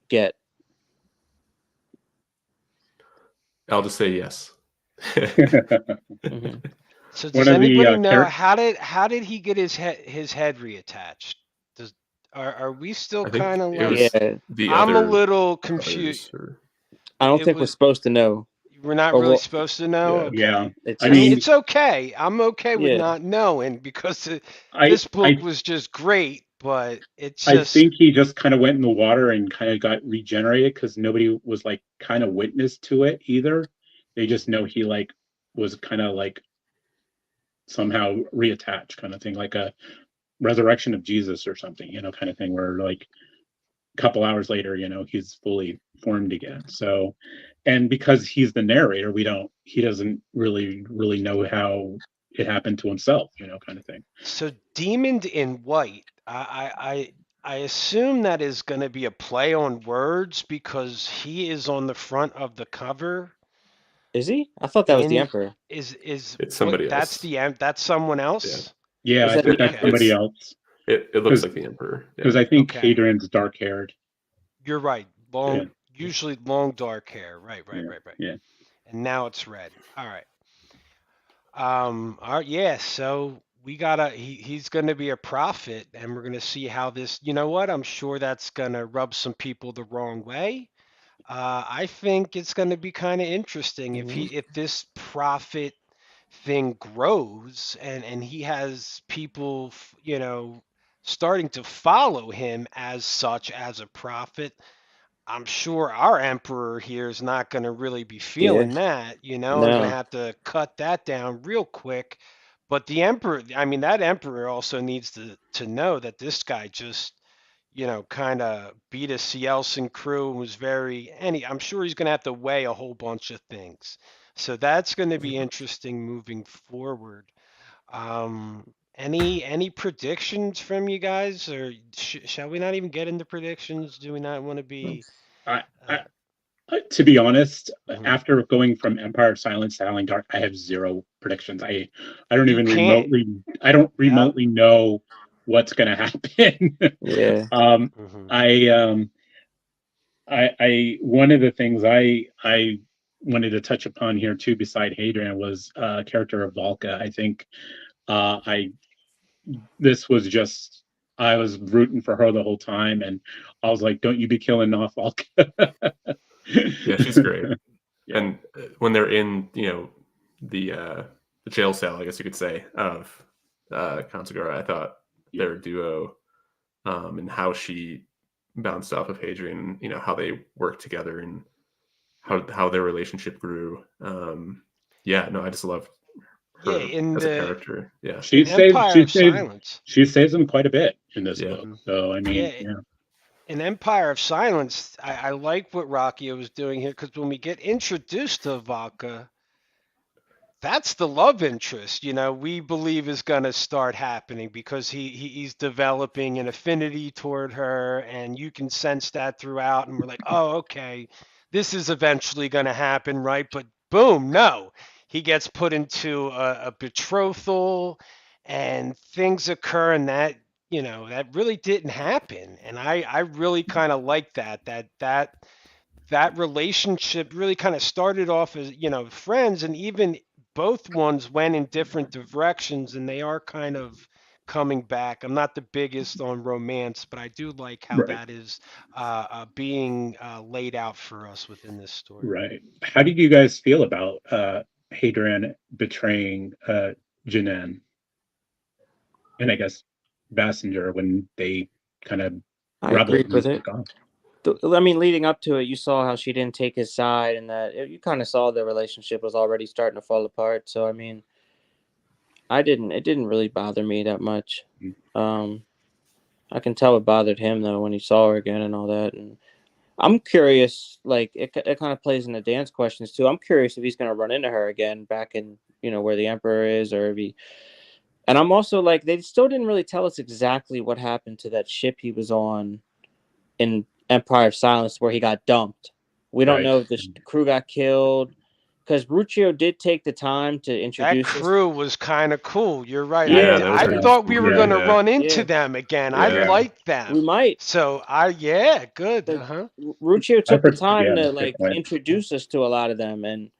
get. I'll just say yes. Hmm. So One does of the anybody know how did he get his head reattached? Does are we still I think kind of it like was Yeah, the I'm a other little confused. brothers, or I don't It think we're was supposed to know, we're not or really what? supposed to know. yeah. Yeah, Okay. It's I I mean, mean, just it's okay. I'm okay with yeah. not knowing because I this book I was just great, but it's I just think he just kind of went in the water and kind of got regenerated because nobody was like kind of witness to it either. They just know he like was kind of like somehow reattached, kind of thing, like a resurrection of Jesus or something, kind of thing, where like a couple hours later, he's fully formed again. So, and because he's the narrator, he doesn't really know how it happened to himself, kind of thing. so Demoned in White. I assume that is going to be a play on words because he is on the front of the cover. Is he? I thought that was the In Emperor. is It's what? somebody That's else. that's someone Yeah. else. Yeah, Is I that think the that's Okay, somebody It's else. it looks like the Emperor. Because Yeah. I think okay. Hadrian's dark haired. You're right. Yeah, Usually long dark hair. Right, right, yeah, right, right. yeah. And now it's red. All right. All right, yeah, so he's gonna be a prophet, and we're gonna see how this, you know what? I'm sure that's gonna rub some people the wrong way. I think it's gonna be kind of interesting Mhm. if this prophet thing grows and he has people, starting to follow him as such as a prophet. I'm sure our emperor here is not going to really be Yeah. feeling that, We're going to No. have to cut that down real quick. But the emperor, I mean, that emperor also needs to know that this guy just, kind of beat a Cielson crew and was I'm sure he's going to have to weigh a whole bunch of things. So that's going to be interesting moving forward. Any predictions from you guys, or shall we not even get into predictions? Do we not want to be? I, I, Uh, to be honest, mhm. after going from Empire of Silence to Howling Dark, I have zero predictions. I don't You even can't. Yeah. remotely know what's going to happen. Yeah. um, Hmm. I one of the things I wanted to touch upon here too, beside Hadrian, was character of Valka. I think I this was just I was rooting for her the whole time, and I was like, "Don't you be killing off Valka." Yeah, she's great. Yeah, And when they're in, the jail cell, I guess you could say, of Count Segura, I thought yeah, their duo, and how she bounced off of Hadrian, how they worked together and yeah. how their relationship grew. Yeah, no, I just loved Yeah. her In as a the character. Yeah, She in saves Empire she of saves Silence. she saves him quite a bit in this yeah, book. Hmm. So I mean, Yeah. yeah, In Empire of Silence, I like what Rocky was doing here because when we get introduced to Vodka, that's the love interest, we believe is going to start happening because he's developing an affinity toward her, and you can sense that throughout. And we're like, oh, okay, this is eventually going to happen, right? But boom, no, he gets put into a betrothal, and things occur, and that really didn't happen. And I really kind of like that relationship really kind of started off as friends, and even both ones went in different directions, and they are kind of coming back. I'm not the biggest on romance, but I do like how right, that is being laid out for us within this story. right. How did you guys feel about Hadrian betraying Janan and I guess Bassinger when they kind of I rebelled agreed and with it. took off? I mean, leading up to it, you saw how she didn't take his side, and that you kind of saw the relationship was already starting to fall apart. So, I mean, I didn't. It didn't really bother me that much. Um, I can tell it bothered him though when he saw her again and all that. And I'm curious. Like it kind of plays into Dan's questions too. I'm curious if he's going to run into her again back in where the Emperor is, or if he. And I'm also like, they still didn't really tell us exactly what happened to that ship he was on in Empire of Silence where he got dumped. We don't Right. know if the crew got killed because Ruccio did take the time to That introduce us. crew was kind of cool. You're right. I, yeah, Yeah, di- that was I pretty Yeah, thought we were spooky. yeah, going to Yeah, run into yeah, them again. I yeah, yeah. liked we them. might. So yeah, good. Because Uh-huh. Ruccio I took the time yeah, to that's a good like point. introduce us to a lot of them, and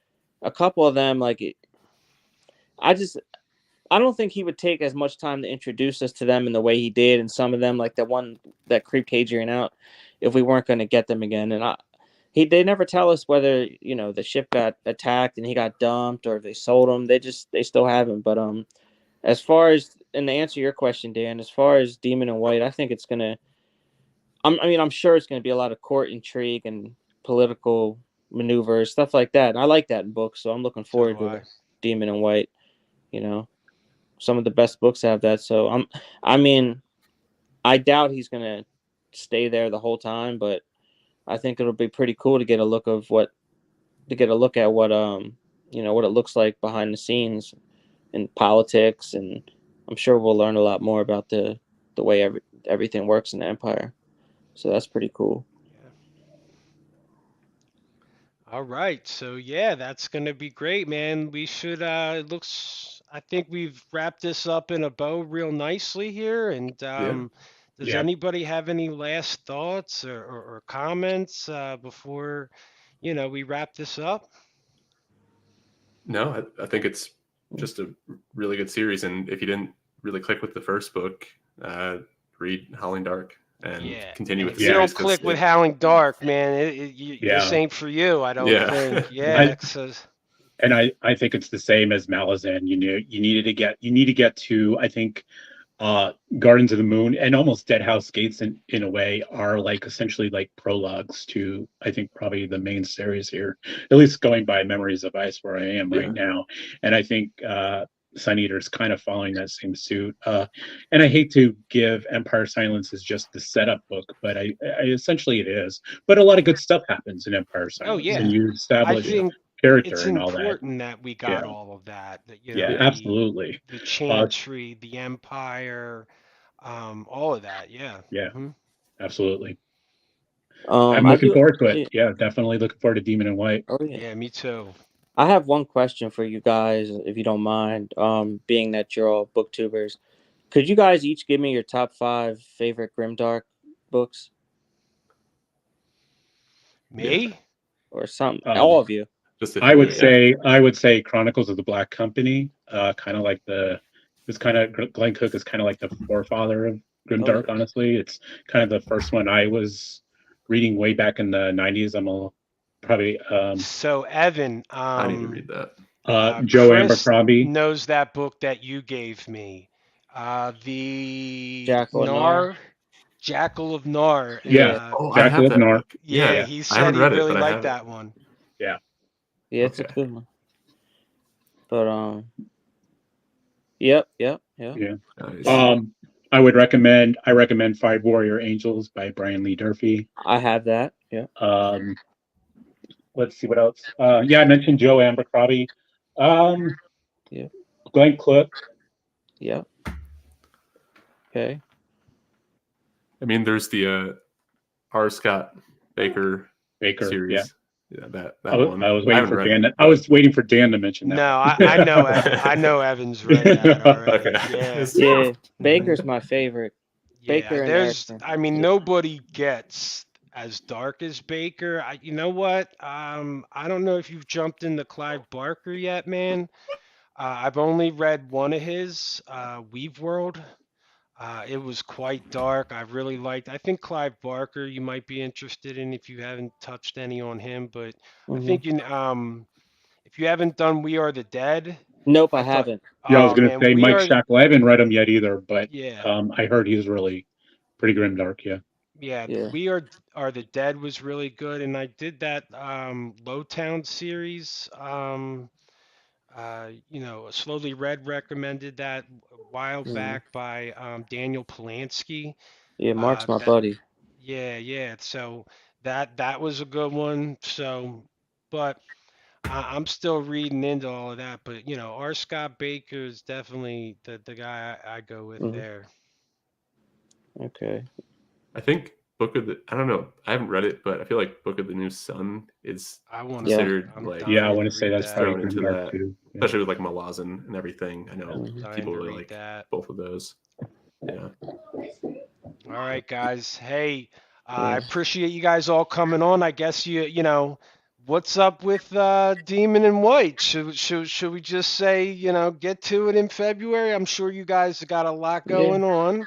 a couple of them I just I don't think he would take as much time to introduce us to them in the way he did, and some of them like the one that creeped Hadrian out, if we weren't going to get them again. And they never tell us whether the ship got attacked and he got dumped or if they sold him. They still haven't. But as far as and to answer your question, Dan, as far as Demon and White, I think it's gonna. I'm sure it's gonna be a lot of court intrigue and political maneuvers, stuff like that. And I like that in books, so I'm looking So do forward to I. the Demon and White. You know, some of the best books have that. So I mean, I doubt he's gonna stay there the whole time, but I think it'll be pretty cool to get a look at what what it looks like behind the scenes in politics, and I'm sure we'll learn a lot more about the way everything works in the empire. So that's pretty cool. Yeah. All right. So yeah, that's gonna be great, man. We should it looks I think we've wrapped this up in a bow real nicely here. And Yeah. does Yeah. anybody have any last thoughts or comments before, we wrap this up? No, I think it's just a really good series, and if you didn't really click with the first book, uh, read Howling Dark and Yeah. continue And with if the you Yeah. don't series because click with Howling Dark, man, this Yeah. ain't for you, I don't yeah, think. I Yeah, so and I think it's the same as Malazan. You need to get to, I think, Gardens of the Moon and almost Dead House Gates in a way are like essentially like prologues to, I think, probably the main series here, at least going by Memories of Ice where I am right yeah, now. And I think Sun Eater's kind of following that same suit. And I hate to give Empire Silence as just the setup book, but I essentially it is. But a lot of good stuff happens in Empire oh Silence, and yeah. you I establish yeah. think character it's and all that. important that we Yeah, got all of that. That yeah, Yeah. absolutely. the Uh, Chantry, the Empire, all of that. Yeah. yeah, Hmm. absolutely. I'm I looking do. forward to it. Yeah, Yeah, definitely looking forward to Demon in White. oh yeah. Yeah, me too. I have one question for you guys, if you don't mind. Being that you're all booktubers, could you guys each give me your top 5 favorite grimdark books Yeah. Me? or something? Um, All of you. Just a few. Yeah. I would say Chronicles of the Black Company. Kind of like it's kind of Glenn Cook is kind of like the forefather of Oh yeah. Grimdark. Honestly, it's kind of the first one I was reading way back in the '90s. I'm a probably So Evan, I need to read that. Joe Chris Abercrombie. knows that book that you gave me. The Jackal and Nar. Nar, Jackal of Nar. Yeah, Yeah. Oh, I Jackal have of that Nar. book. Yeah, Yeah, Yeah, he I said haven't he read it, really but I liked have it. that one. yeah. Yeah, it's a Okay. good one. But yep, yep, yep. Yeah. Nice. Um, I recommend Five Warrior Angels by Brian Lee Durfee. I have that. Yeah. Um, let's see what else. Yeah, I mentioned Joe Abercrombie. Um, Yep. Glenn Cook. Yep. Okay. I mean, there's the R. Scott Baker Baker. Yeah, series. Yeah, that one. I was I waiting haven't for read Dan. it, I but was waiting for Dan to mention that No, one. I know Evan's read that already. Yeah. okay. Yeah. Hmm. Baker's my favorite. Yeah, Baker and Erickson. I mean, nobody gets as dark as Baker. You know what? I don't know if you've jumped into Clive Barker yet, man. I've only read one of his, Weave World. It was quite dark. I really liked. I think Clive Barker you might be interested in if you haven't touched any on him. But I Mm-hmm. think if you haven't done We Are the Dead, Nope, I I thought, haven't. Yeah, I was oh gonna man, say We Mike Are, Shackle. I haven't read him yet either, but yeah. I heard he's really pretty grim dark. Yeah, Yeah, Yeah. We Are the Dead was really good, and I did that Lowtown series. Slowly Red recommended that a while Mm-hmm. back by Daniel Polanski. Yeah, Mark's my That buddy. yeah. So that was a good one. So, but I'm still reading into all of that. But R. Scott Baker is definitely the guy I go with Mm-hmm. there. Okay. I think Book of the. I don't know. I haven't read it, but I feel like Book of the New Sun is I want to Yeah. read. considered I'm like yeah. I dying want to to say read that's it's that. probably thrown grim into dark that, too. Yeah. especially with like Malazan and everything. I know Mm-hmm. Dying people to really read like that. both of those. Yeah. All right, guys. Hey, I Yeah. appreciate you guys all coming on. I guess what's up with Demon in White? Should we just say, get to it in February? I'm sure you guys have got a lot Yeah. going on.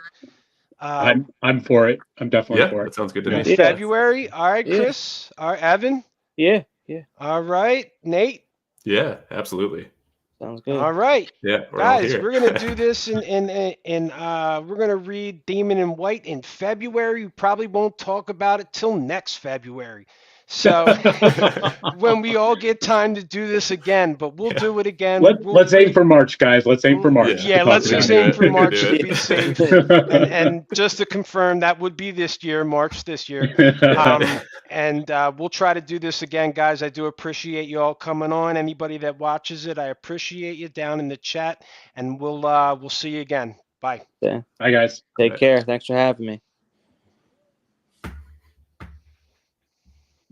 Uh, I'm for it. I'm definitely Yeah, for it. that sounds good to Yeah. me. in Yeah. February? All right, Yeah. Chris. All right, Evan. Yeah. Yeah. All right, Nate. Yeah, absolutely. Sounds All good. right. Yeah, we're all Guys, here. we're gonna do this we're gonna read Demon in White in February. We probably won't talk about it till next February. So when we all get time to do this again, but we'll yeah. do it again. Let's aim for March, guys. Let's aim for March Yeah, to Yeah, talk let's we can just about do aim it. it. for We can March do to it. be safe. And just to confirm, that would be this year, March this year. And we'll try to do this again, guys. I do appreciate you all coming on. Anybody that watches it, I appreciate you down in the chat, and we'll see you again. Bye. Yeah. Hi, guys. Take care. Thanks for having me.